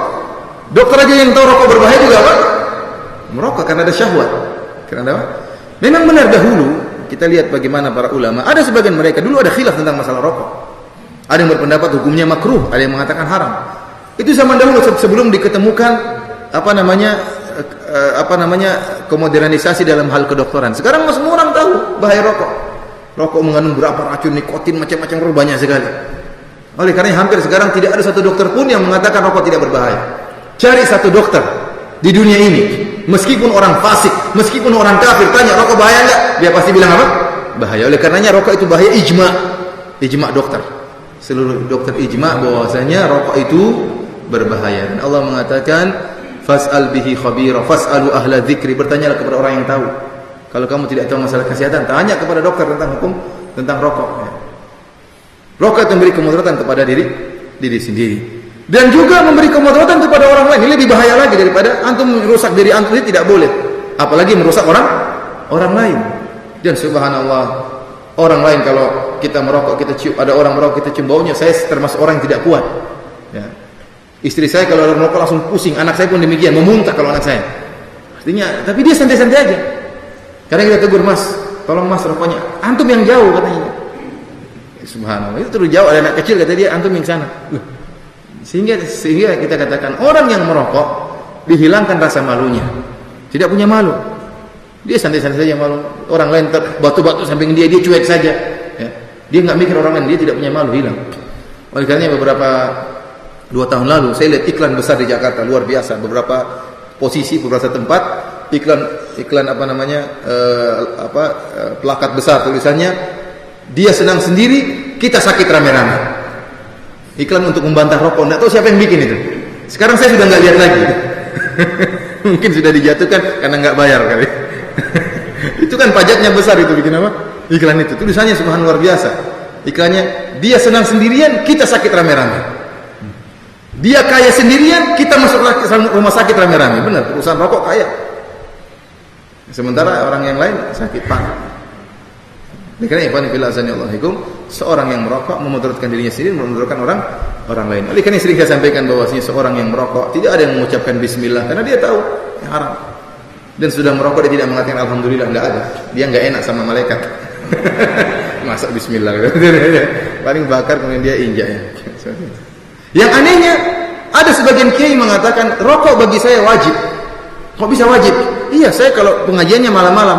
Dokter aja yang tahu rokok berbahaya juga apa? Merokok karena ada syahwat. Karena apa? Memang benar dahulu kita lihat bagaimana para ulama, ada sebagian mereka dulu ada khilaf tentang masalah rokok. Ada yang berpendapat hukumnya makruh, ada yang mengatakan haram. Itu zaman dahulu sebelum diketemukan kemodernisasi dalam hal kedokteran. Sekarang semua orang tahu bahaya rokok. Rokok mengandung berapa racun, nikotin, macam-macam, banyak sekali. Oleh karena hampir sekarang tidak ada satu dokter pun yang mengatakan rokok tidak berbahaya. Cari satu dokter di dunia ini, meskipun orang fasik, meskipun orang kafir, tanya rokok bahaya enggak? Dia pasti bilang apa? Bahaya. Oleh karenanya rokok itu bahaya, ijma dokter. Seluruh dokter ijma bahwasanya rokok itu berbahaya. Dan Allah mengatakan fas'al bihi khabira, fas'alu ahla dzikri, bertanyalah kepada orang yang tahu. Kalau kamu tidak tahu masalah kesehatan, tanya kepada dokter tentang hukum tentang rokok. Rokok itu memberi kemudaratan kepada diri sendiri dan juga memberi kemudaratan kepada orang lain. Ini lebih bahaya lagi daripada antum merusak diri antum, ini tidak boleh. Apalagi merusak orang lain. Dan subhanallah, orang lain kalau kita merokok, kita cium, ada orang merokok, kita cium baunya, saya termasuk orang yang tidak kuat. Ya. Istri saya kalau ada merokok langsung pusing, anak saya pun demikian, memuntah kalau anak saya. Artinya, tapi dia santai-santai aja. Kadang kita tegur, mas, tolong mas rokoknya, antum yang jauh katanya. Subhanallah, itu terus jauh, ada anak kecil kata dia, antum yang sana. Sehingga kita katakan orang yang merokok dihilangkan rasa malunya, tidak punya malu. Dia santai-santai saja malu. Orang lain batu-batu samping dia cuek saja. Ya. Dia nggak mikir orang lain, dia tidak punya malu, hilang. Oleh karenanya beberapa 2 tahun lalu saya lihat iklan besar di Jakarta, luar biasa, beberapa posisi, beberapa tempat iklan plakat besar tulisannya dia senang sendiri, kita sakit rame-rame. Iklan untuk membantah rokok. Enggak tahu siapa yang bikin itu. Sekarang saya sudah nggak lihat lagi. Mungkin sudah dijatuhkan karena nggak bayar kali. Itu kan pajaknya besar itu, bikin apa? Iklan itu. Tulisannya subhanallah luar biasa. Iklannya dia senang sendirian, kita sakit rame-rame. Dia kaya sendirian, kita masuk rumah sakit rame-rame. Benar, perusahaan rokok kaya. Sementara orang yang lain sakit parah. Karena ikhwan fillah azanillahu, seorang yang merokok memudaratkan dirinya sendiri, memudaratkan orang lain. Oleh karena sering saya sampaikan bahwasanya seorang yang merokok tidak ada yang mengucapkan bismillah karena dia tahu yang haram. Dan sudah merokok dia tidak mengatakan alhamdulillah, enggak ada. Dia enggak enak sama malaikat. Masak bismillah. Paling bakar kemudian dia injak ya. Yang anehnya, ada sebagian kiai mengatakan rokok bagi saya wajib. Kok bisa wajib? Iya, saya kalau pengajiannya malam-malam,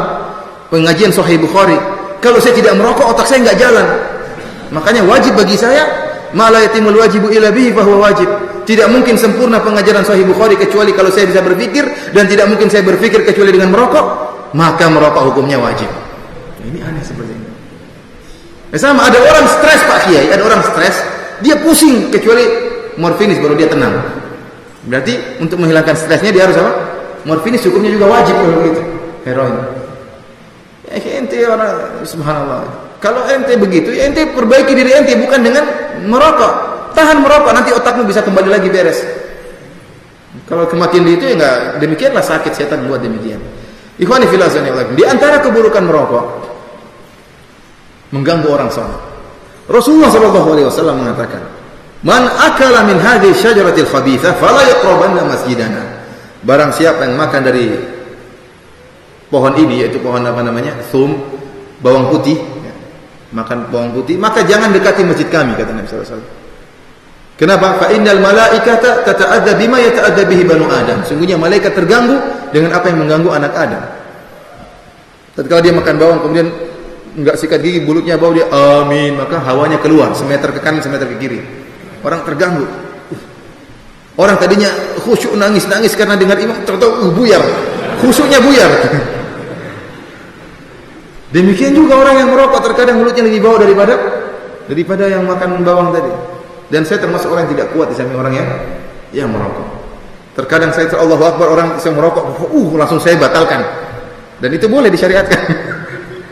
pengajian Sahih Bukhari, kalau saya tidak merokok otak saya nggak jalan. Makanya wajib bagi saya, ma la yatimul wajibu illa bihi fa huwa wajib. Tidak mungkin sempurna pengajaran Sahih Bukhari kecuali kalau saya bisa berpikir, dan tidak mungkin saya berpikir kecuali dengan merokok, maka merokok hukumnya wajib. Ini aneh seperti ini. Sama ada orang stres Pak Kiai, ada orang stres, dia pusing kecuali morfinis baru dia tenang. Berarti untuk menghilangkan stresnya dia harus apa? Morfinis hukumnya juga wajib kalau begitu. Heroin. Ya ente orang subhanallah. Kalau ente begitu, ya ente perbaiki diri ente bukan dengan merokok. Tahan merokok, nanti otakmu bisa kembali lagi beres. Kalau kematian itu ya enggak demikianlah, sakit setan buat demikian. Ikhwani fillah azanillahu, di antara keburukan merokok mengganggu orang salat. Rasulullah SAW mengatakan, "Man akala min hadhihi syajaratil khabithah fala yaqrabanna masjidana." Barang siapa yang makan dari pohon ini, yaitu pohon apa namanya, thum, bawang putih, ya, makan bawang putih, maka jangan dekati masjid kami, kata Nabi SAW. Kenapa? Fa innal malaikata tata'adza bima yata'adza bihi banu Adam. Sungguhnya malaikat terganggu dengan apa yang mengganggu anak Adam. Tatkala dia makan bawang kemudian enggak sikat gigi, mulutnya bau, dia amin, maka hawanya keluar semeter ke kanan, semeter ke kiri. Orang terganggu. Orang tadinya khusyuk nangis-nangis karena dengar imam, tahu-tahu buyar. Khusyuknya buyar. Demikian juga orang yang merokok, terkadang mulutnya lebih bau daripada yang makan bawang tadi. Dan saya termasuk orang yang tidak kuat di samping orang yang merokok. Terkadang saya Allahu Akbar, orang yang merokok, langsung saya batalkan. Dan itu boleh disyariatkan.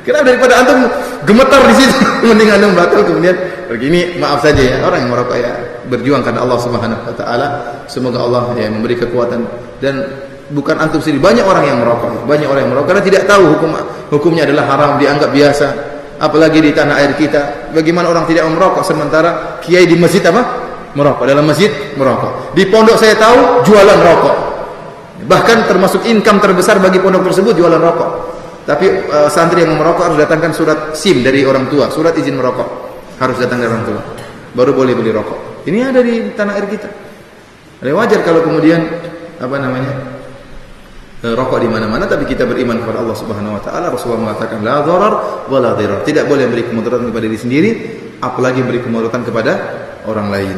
Kenapa? Daripada antum gemetar di situ, mending antum batal kemudian begini. Maaf saja ya, orang yang merokok ya berjuang karena Allah Subhanahu wa taala. Semoga Allah ya memberi kekuatan. Dan bukan antum sendiri, banyak orang yang merokok. Banyak orang yang merokok karena tidak tahu hukumnya adalah haram, dianggap biasa. Apalagi di tanah air kita, bagaimana orang tidak merokok sementara kiai di masjid apa? Merokok. Dalam masjid merokok. Di pondok saya tahu jualan rokok. Bahkan termasuk income terbesar bagi pondok tersebut jualan rokok. Tapi santri yang merokok harus datangkan surat SIM dari orang tua, surat izin merokok harus datang dari orang tua, baru boleh beli rokok. Ini ada di tanah air kita. Ada wajar kalau kemudian apa namanya rokok di mana-mana, tapi kita beriman kepada Allah Subhanahu Wa Taala. Rasulullah mengatakan la dharar wa la dhirar, tidak boleh memberi kemudaratan kepada diri sendiri, apalagi memberi kemudaratan kepada orang lain.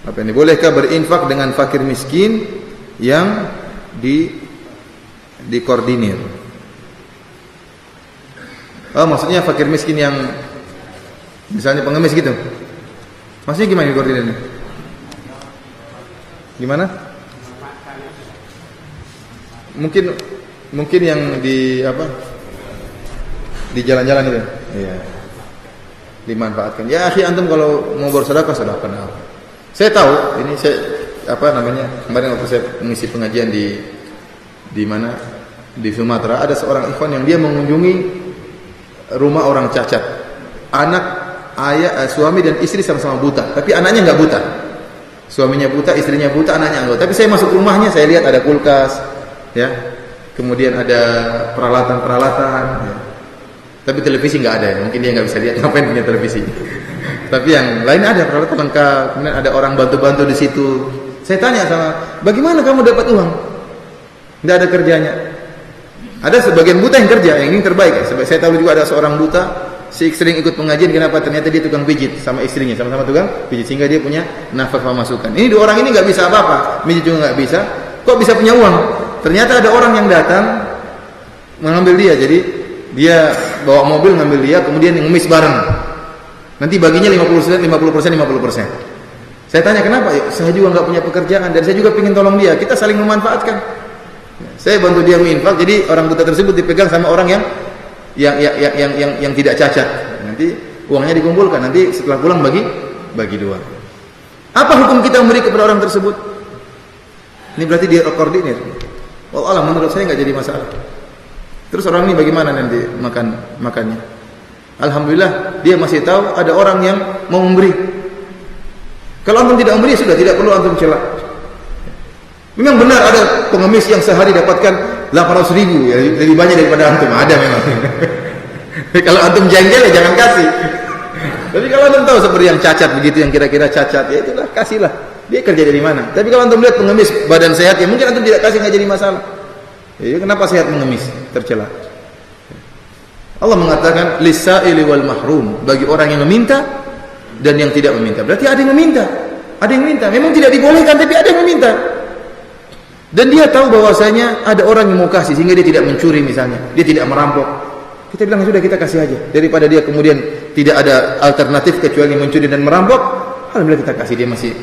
Apa ini? Bolehkah berinfak dengan fakir miskin yang dikoordinir? Oh, maksudnya fakir miskin yang misalnya pengemis gitu. Maksudnya gimana dikoordinirnya? Gimana? Mungkin yang di apa? Di jalan-jalan itu. Iya. Dimanfaatkan. Ya, akhi, antum kalau mau bersedekah, sedekah. Saya tahu, ini saya apa namanya, kemarin waktu saya mengisi pengajian di mana, di Sumatera, ada seorang ikhwan yang dia mengunjungi rumah orang cacat. Anak, ayah, suami dan istri sama-sama buta, tapi anaknya enggak buta. Suaminya buta, istrinya buta, anaknya enggak. Tapi saya masuk rumahnya, saya lihat ada kulkas, ya. Kemudian ada peralatan-peralatan, ya. Tapi televisi enggak ada ya. Mungkin dia enggak bisa lihat, ngapain punya televisi. Tapi yang lain ada peralatan lengkap. Kemudian ada orang bantu-bantu di situ. Saya tanya sama, bagaimana kamu dapat uang? Tidak ada kerjanya. Ada sebagian buta yang kerja, yang ini terbaik. Ya. Saya tahu juga ada seorang buta, si sering ikut pengajian. Kenapa? Ternyata dia tukang pijit sama istrinya, sama-sama tukang pijit, sehingga dia punya nafkah pemasukan. Ini dua orang ini nggak bisa apa-apa, pijit juga nggak bisa. Kok bisa punya uang? Ternyata ada orang yang datang mengambil dia. Jadi dia bawa mobil ngambil dia, kemudian ngemis bareng. Nanti baginya 50%. Saya tanya kenapa? Ya, saya juga nggak punya pekerjaan dan saya juga ingin tolong dia. Kita saling memanfaatkan. Saya bantu dia menginfak. Jadi orang buta tersebut dipegang sama orang yang tidak cacat. Nanti uangnya dikumpulkan. Nanti setelah pulang bagi dua. Apa hukum kita memberi kepada orang tersebut? Ini berarti dia koordinir. Wallah, menurut saya nggak jadi masalah. Terus orang ini bagaimana nanti makannya? Alhamdulillah dia masih tahu ada orang yang mau memberi. Kalau antum tidak memberi, sudah tidak perlu antum celak. Memang benar ada pengemis yang sehari dapatkan 800.000, ya, lebih banyak daripada antum. Ada memang. Kalau antum jengkel ya jangan kasih. Tapi kalau antum tahu seperti yang cacat begitu, yang kira-kira cacat, ya itulah kasihlah. Dia kerja dari mana? Tapi kalau antum lihat pengemis badan sehat, ya mungkin antum tidak kasih, nggak jadi masalah. Ya, kenapa sehat mengemis? Tercela. Allah mengatakan lis-sa'ili wal mahrum, bagi orang yang meminta dan yang tidak meminta. Berarti ada yang meminta, ada yang minta. Memang tidak dibolehkan, tapi ada yang meminta. Dan dia tahu bahwasanya ada orang yang mau kasih, sehingga dia tidak mencuri misalnya, dia tidak merampok. Kita bilang sudah, kita kasih aja, daripada dia kemudian tidak ada alternatif kecuali mencuri dan merampok. Alhamdulillah kita kasih,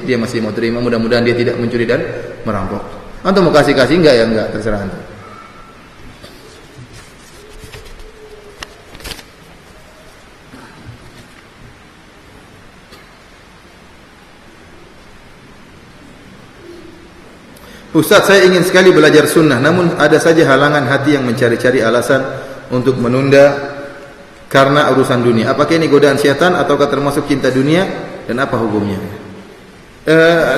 dia masih mau terima. Mudah-mudahan dia tidak mencuri dan merampok. Antum mau kasih enggak ya enggak, terserah antum. Ustaz, saya ingin sekali belajar sunnah, namun ada saja halangan hati yang mencari-cari alasan untuk menunda karena urusan dunia. Apakah ini godaan syaitan ataukah termasuk cinta dunia dan apa hukumnya?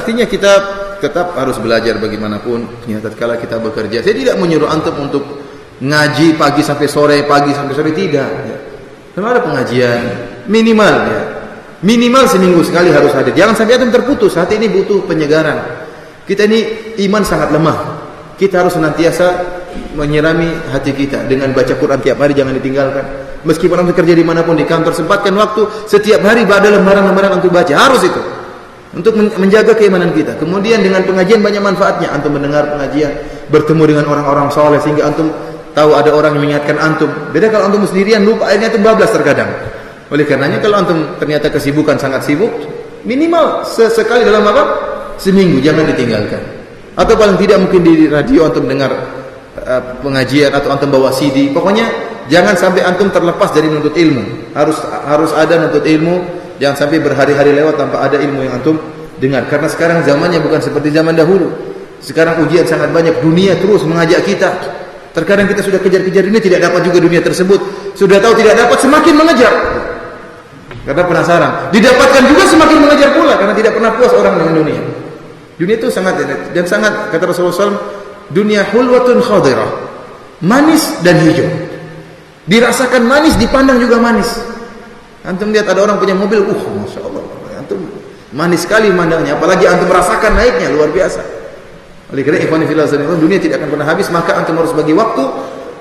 Artinya kita tetap harus belajar bagaimanapun ya, tatkala kita bekerja. Saya tidak menyuruh antum untuk ngaji pagi sampai sore, tidak ya. Kalau ada pengajian minimal ya, minimal seminggu sekali harus hadir. Jangan sampai antum terputus. Hati ini butuh penyegaran. Kita ini iman sangat lemah. Kita harus senantiasa menyirami hati kita dengan baca Quran tiap hari, jangan ditinggalkan. Meskipun antum kerja dimanapun, di kantor, sempatkan waktu setiap hari ada lembaran-lembaran antum baca, harus itu untuk menjaga keimanan kita. Kemudian dengan pengajian banyak manfaatnya. Antum mendengar pengajian, bertemu dengan orang-orang soleh sehingga antum tahu ada orang yang mengingatkan antum. Beda kalau antum sendirian, lupa, akhirnya antum bablas terkadang. Oleh karenanya kalau antum ternyata kesibukan sangat sibuk, minimal sesekali dalam seminggu jangan ditinggalkan. Atau paling tidak mungkin di radio antum dengar pengajian atau antum bawa CD. Pokoknya jangan sampai antum terlepas dari menuntut ilmu. Harus ada menuntut ilmu. Jangan sampai berhari-hari lewat tanpa ada ilmu yang antum dengar. Karena sekarang zamannya bukan seperti zaman dahulu. Sekarang ujian sangat banyak. Dunia terus mengajak kita. Terkadang kita sudah kejar-kejar dunia, tidak dapat juga dunia tersebut. Sudah tahu tidak dapat, semakin mengejar. Karena penasaran. Didapatkan juga semakin mengejar pula, karena tidak pernah puas orang dengan dunia. Dunia itu sangat, dan sangat, kata Rasulullah SAW, dunia hulwatun khadirah, manis dan hijau. Dirasakan manis, dipandang juga manis. Antum lihat ada orang punya mobil, masya Allah, antum manis sekali mandangnya, apalagi antum merasakan naiknya luar biasa. Oleh karena ikhwan fillah, dunia tidak akan pernah habis, maka antum harus bagi waktu,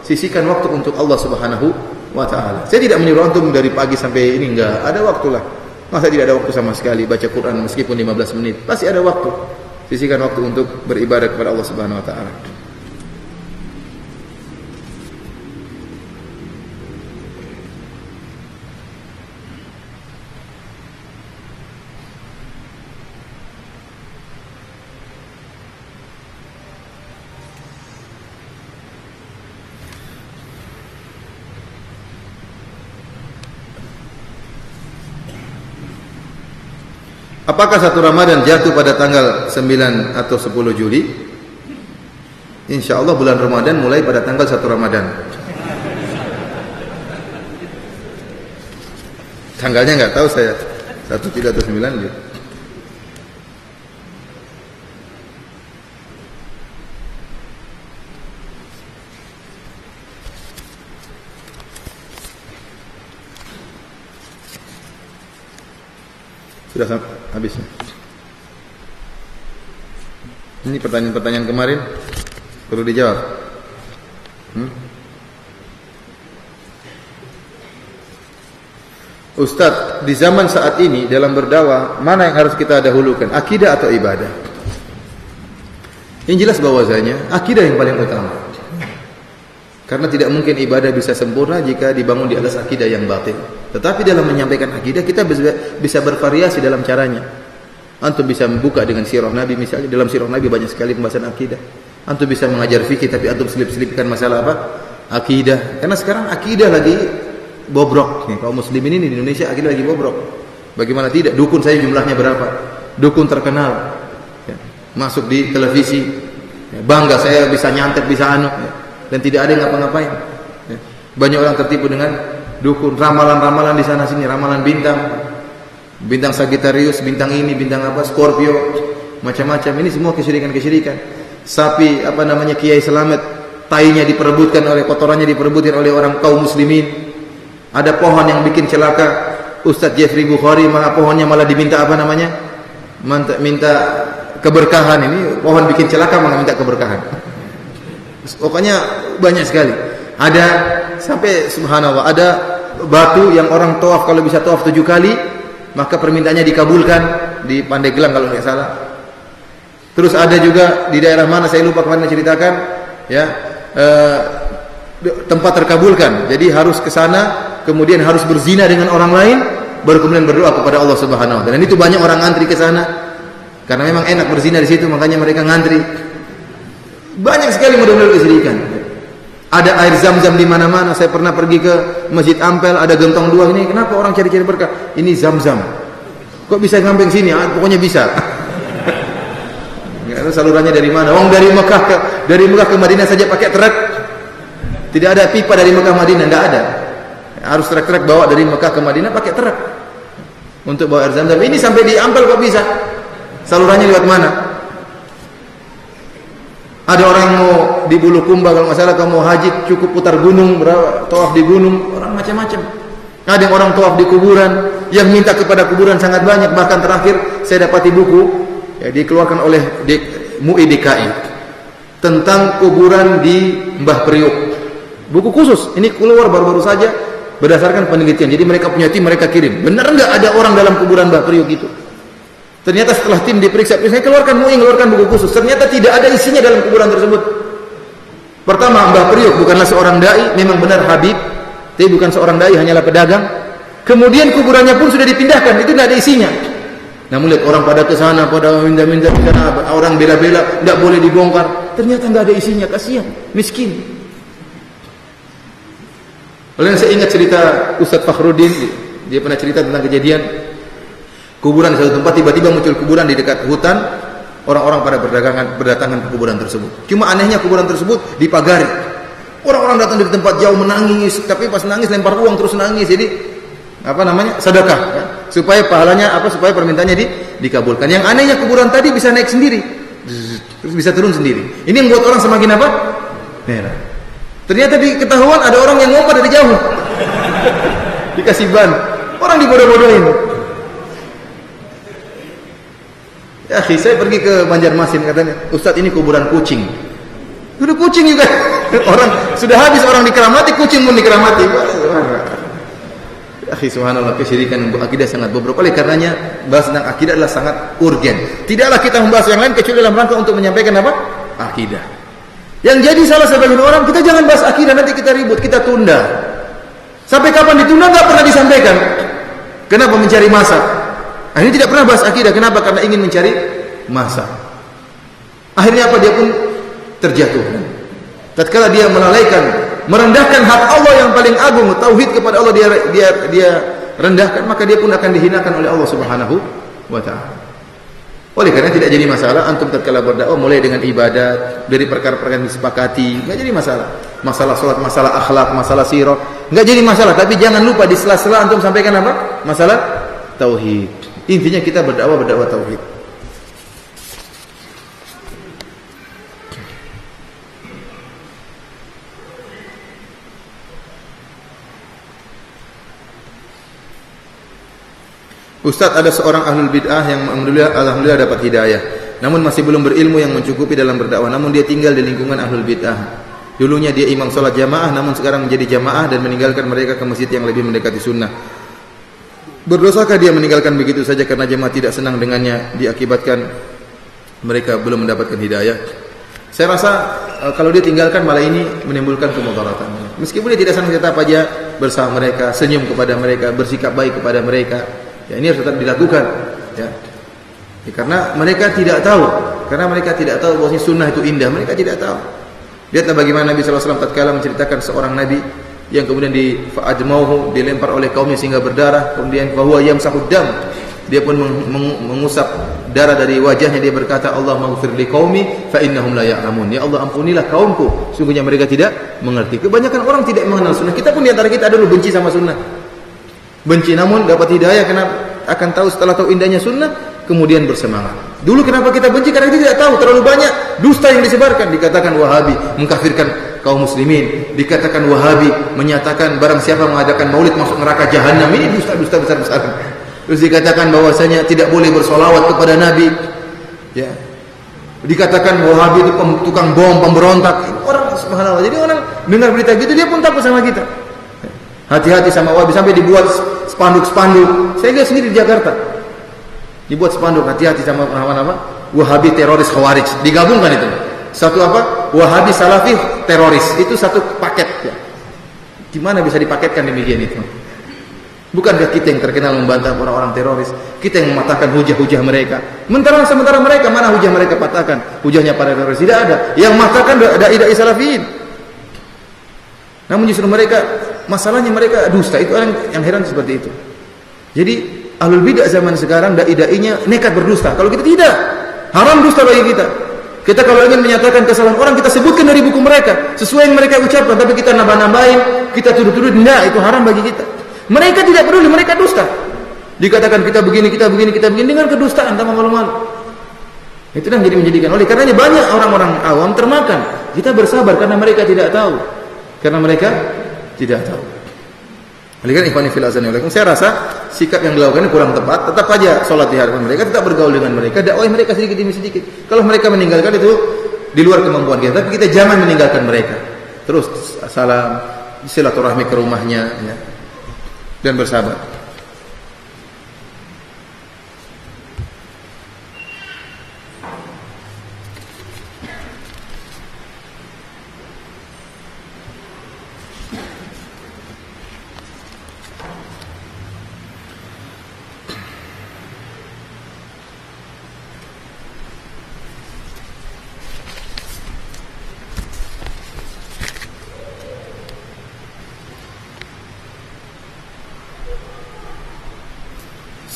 sisihkan waktu untuk Allah Subhanahu wa taala. Saya tidak menyuruh antum dari pagi sampai ini, enggak, ada waktulah. Masa tidak ada waktu sama sekali baca Quran meskipun 15 menit? Pasti ada waktu. Sisihkan waktu untuk beribadah kepada Allah Subhanahu wa taala. Apakah satu Ramadan jatuh pada tanggal 9 atau 10 Juli? Insya Allah bulan Ramadan mulai pada tanggal 1 Ramadan. Tanggalnya nggak tahu saya, 1 tidak atau 9 gitu. Sudah habis. Ini pertanyaan-pertanyaan kemarin perlu dijawab. Ustadz, di zaman saat ini dalam berdakwah, mana yang harus kita dahulukan, akidah atau ibadah? Yang jelas bahwasanya akidah yang paling utama. Karena tidak mungkin ibadah bisa sempurna jika dibangun di atas akidah yang batil. Tetapi dalam menyampaikan akidah kita bisa bervariasi dalam caranya. Antum bisa membuka dengan sirah Nabi, misalnya dalam sirah Nabi banyak sekali pembahasan akidah. Antum bisa mengajar fikih tapi antum selip-selipkan masalah apa? Akidah. Karena sekarang akidah lagi bobrok. Kaum muslimin ini di Indonesia akidah lagi bobrok. Bagaimana tidak? Dukun saya jumlahnya berapa? Dukun terkenal. Masuk di televisi. Bangga saya bisa nyantet, bisa dan tidak ada yang ngapa-ngapain. Banyak orang tertipu dengan dukun, ramalan-ramalan di sana sini, ramalan bintang Sagittarius, bintang ini, bintang apa, Scorpio, macam-macam. Ini semua kesyirikan-kesyirikan. Sapi Kiai Selamet, tainya diperebutkan oleh, kotorannya diperebutkan oleh orang kaum muslimin. Ada pohon yang bikin celaka Ustadz Jeffrey Bukhari, pohonnya malah diminta minta keberkahan. Ini pohon bikin celaka malah minta keberkahan. Pokoknya banyak sekali. Ada sampai subhanallah, ada batu yang orang tawaf, kalau bisa tawaf 7 kali maka permintaannya dikabulkan di Pandeglang kalau tidak salah. Terus ada juga di daerah mana saya lupa, kemarin ceritakan ya, tempat terkabulkan. Jadi harus ke sana, kemudian harus berzina dengan orang lain, baru kemudian berdoa kepada Allah Subhanahu wa taala. Dan itu banyak orang ngantri ke sana karena memang enak berzina di situ, makanya mereka ngantri. Banyak sekali model-model kesyirikan. Ada air zam-zam di mana-mana. Saya pernah pergi ke Masjid Ampel, ada gentong 2 ini. Kenapa orang cari-cari berkah? Ini zam-zam. Kok bisa ngamping sini? Pokoknya bisa. Enggak tahu salurannya dari mana. Dari Mekah ke Madinah saja pakai truk. Tidak ada pipa dari Mekah Madinah, enggak ada. harus trek-trek bawa dari Mekah ke Madinah pakai truk untuk bawa air Zam-Zam. Ini sampai di Ampel kok bisa? Salurannya lewat mana? Ada orang mau di Bulukumba kalau nggak salah, kamu mau haji cukup putar gunung, tawaf di gunung, orang macam-macam. Ada yang orang tawaf di kuburan, yang minta kepada kuburan sangat banyak. Bahkan terakhir saya dapati buku ya, dikeluarkan oleh MUI DKI tentang kuburan di Mbah Priuk. Buku khusus, ini keluar baru-baru saja berdasarkan penelitian. Jadi mereka punya tim, mereka kirim. Benar nggak ada orang dalam kuburan Mbah Priuk itu? Ternyata setelah tim diperiksa, saya keluarkan MUI keluarkan buku khusus. Ternyata tidak ada isinya dalam kuburan tersebut. Pertama, Mbah Priuk bukanlah seorang dai, memang benar habib, tapi bukan seorang dai, hanyalah pedagang. Kemudian kuburannya pun sudah dipindahkan, itu tidak ada isinya. Namun lihat orang pada ke sana, pada minta-minta ke sana, orang bela-bela, tidak boleh dibongkar. Ternyata tidak ada isinya, kasihan, miskin. Oleh yang saya ingat cerita Ustaz Fakhruddin, dia pernah cerita tentang kejadian kuburan di satu tempat, tiba-tiba muncul kuburan di dekat hutan. Orang-orang pada berdatangan ke kuburan tersebut. Cuma anehnya kuburan tersebut dipagari. Orang-orang datang dari tempat jauh menangis, tapi pas nangis lempar uang terus nangis. Jadi sedekah ya? Supaya pahalanya supaya permintaannya dikabulkan. Yang anehnya kuburan tadi bisa naik sendiri, terus bisa turun sendiri. Ini yang buat orang semakin merah. Ternyata diketahuan ada orang yang lompat dari jauh, dikasih ban, orang dibodoh-bodohin. Ya, saya pergi ke Banjarmasin, katanya, Ustadz ini kuburan kucing. Udah kucing juga. Orang sudah habis orang dikeramati, kucing pun dikeramati. Akhi, subhanallah, kesyirikan akidah sangat bobrok. Oleh karenanya bahas tentang akidah adalah sangat urgen. Tidaklah kita membahas yang lain kecuali dalam rangka untuk menyampaikan akidah. Yang jadi salah sebagian orang, kita jangan bahas akidah, nanti kita ribut, kita tunda. Sampai kapan ditunda nggak pernah disampaikan. Kenapa? Mencari masa. Akhirnya tidak pernah bahas akidah. Kenapa? Karena ingin mencari masa. Akhirnya apa? Dia pun terjatuh. Tatkala dia melalaikan, merendahkan hak Allah yang paling agung, tauhid kepada Allah dia rendahkan, maka dia pun akan dihinakan oleh Allah Subhanahu wa taala. Oleh karena tidak jadi masalah antum tatkala berdakwah mulai dengan ibadat, dari perkara-perkara yang disepakati, enggak jadi masalah. Masalah salat, masalah akhlak, masalah sirah, enggak jadi masalah, tapi jangan lupa di sela-sela antum sampaikan apa? Masalah tauhid. Intinya kita berdakwah tauhid. Ustaz, ada seorang ahlul bid'ah yang alhamdulillah dapat hidayah, namun masih belum berilmu yang mencukupi dalam berdakwah, namun dia tinggal di lingkungan ahlul bid'ah. Dulunya dia imam salat jamaah, namun sekarang menjadi jamaah dan meninggalkan mereka ke masjid yang lebih mendekati sunnah. Berdosakah dia meninggalkan begitu saja karena jemaah tidak senang dengannya, diakibatkan mereka belum mendapatkan hidayah? Saya rasa kalau dia tinggalkan malah ini menimbulkan kemudaratan. Meskipun dia tidak senang tetap aja bersama mereka, senyum kepada mereka, bersikap baik kepada mereka. Ya, ini harus tetap dilakukan. Ya, karena mereka tidak tahu, bahwa sunnah itu indah. Mereka tidak tahu. Lihatlah bagaimana Nabi SAW tatkala menceritakan seorang Nabi yang kemudian fa'admauhu, dilempar oleh kaumnya sehingga berdarah, kemudian fahuwa yamsahud dam, dia pun mengusap darah dari wajahnya, dia berkata, Allahumma ighfir li qaumi fa innahum la ya'lamun. Ya Allah, ampunilah kaumku, sungguhnya mereka tidak mengerti. Kebanyakan orang tidak mengenal sunnah. Kita pun di antara kita ada dulu benci sama sunnah, benci, namun dapat hidayah karena akan tahu, setelah tahu indahnya sunnah kemudian bersemangat. Dulu kenapa kita benci? Karena kita tidak tahu, terlalu banyak dusta yang disebarkan. Dikatakan Wahabi mengkafirkan kaum muslimin, dikatakan Wahabi menyatakan barang siapa mengadakan maulid masuk neraka jahanam. Ini dusta-dusta besar-besaran. Terus dikatakan bahwasanya tidak boleh bersolawat kepada Nabi. Ya, dikatakan Wahabi itu tukang bom, pemberontak. Orang subhanallah. Jadi orang dengar berita gitu dia pun takut sama kita. Hati-hati sama Wahabi, sampai dibuat spanduk-spanduk. Saya lihat sendiri di Jakarta. Dibuat spanduk, hati-hati sama Wahabi teroris Khawarij. Digabungkan itu. Satu Wahabi Salafi teroris. Itu satu paket. Ya. Gimana bisa dipaketkan demikian itu? Bukankah kita yang terkenal membantah orang-orang teroris? Kita yang mematahkan hujah-hujah mereka. Sementara mereka, mana hujah mereka patahkan? Hujahnya para teroris tidak ada. Yang matahkan dai-dai salafiyin. Namun justru mereka, masalahnya mereka dusta. Itu orang yang heran seperti itu. Jadi ahlul bidah zaman sekarang dai-dainya nekat berdusta. Kalau kita tidak, haram dusta bagi kita. Kita kalau ingin menyatakan kesalahan orang, kita sebutkan dari buku mereka, sesuai yang mereka ucapkan, tapi kita nambah-nambahin, kita tuduh-tuduh, enggak, itu haram bagi kita. Mereka tidak peduli, mereka dusta. Dikatakan kita begini, dengan kedustaan tanpa malu-malu. Itu yang jadi menjadikan, oleh karenanya banyak orang-orang awam termakan. Kita bersabar karena mereka tidak tahu. Karena mereka tidak tahu. Oleh karena ikhwani fil azani walakum, saya rasa sikap yang dilakukan ini kurang tepat. Tetap aja sholat di hadapan mereka, tetap bergaul dengan mereka, dakwah mereka sedikit demi sedikit. Kalau mereka meninggalkan itu di luar kemampuan kita, tapi kita jangan meninggalkan mereka. Terus salam, silaturahmi ke rumahnya, ya, dan bersabar.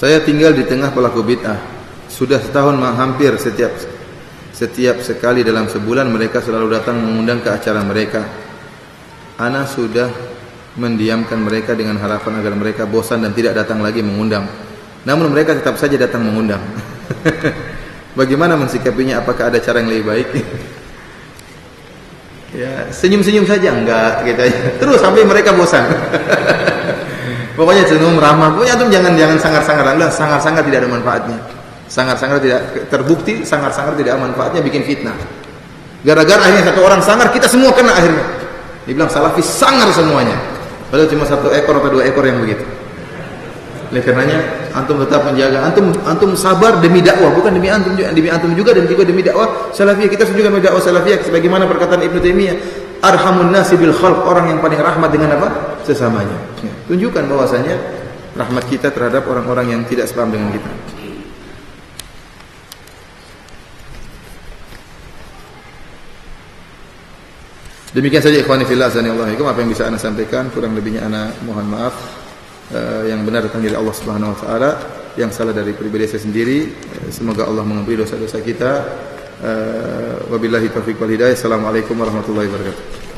Saya tinggal di tengah pelaku bid'ah. Sudah setahun hampir setiap sekali dalam sebulan mereka selalu datang mengundang ke acara mereka. Ana sudah mendiamkan mereka dengan harapan agar mereka bosan dan tidak datang lagi mengundang. Namun mereka tetap saja datang mengundang. Bagaimana mensikapinya? Apakah ada cara yang lebih baik? Ya, senyum-senyum saja, enggak gitu aja. Terus sampai mereka bosan. Pokoknya senyum ramah. Pokoknya antum jangan sangar-sangar. Sangar-sangar tidak ada manfaatnya. Sangar-sangar tidak terbukti, sangar-sangar tidak ada manfaatnya, bikin fitnah. Gara-gara akhirnya satu orang sangar, kita semua kena akhirnya. Dibilang salafis sangar semuanya. Padahal cuma 1 ekor atau 2 ekor yang begitu. Oleh karenanya antum tetap menjaga, antum sabar demi dakwah, bukan demi antum juga dan juga demi dakwah salafiyah. Kita juga demi dakwah salafiyah sebagaimana perkataan Ibnu Taimiyah, arhamun nasi bil khalq, orang yang paling rahmat dengan apa? Sesamanya. Tunjukkan bahwasanya rahmat kita terhadap orang-orang yang tidak sepaham dengan kita. Demikian saja ikhwani fillah azanillahu apa yang bisa ana sampaikan, kurang lebihnya ana mohon maaf. Yang benar datang dari Allah Subhanahu wa taala, yang salah dari pribadi saya sendiri. Semoga Allah mengampuni dosa-dosa kita. Wabillahi taufiq wal hidayah. Assalamualaikum warahmatullahi wabarakatuh.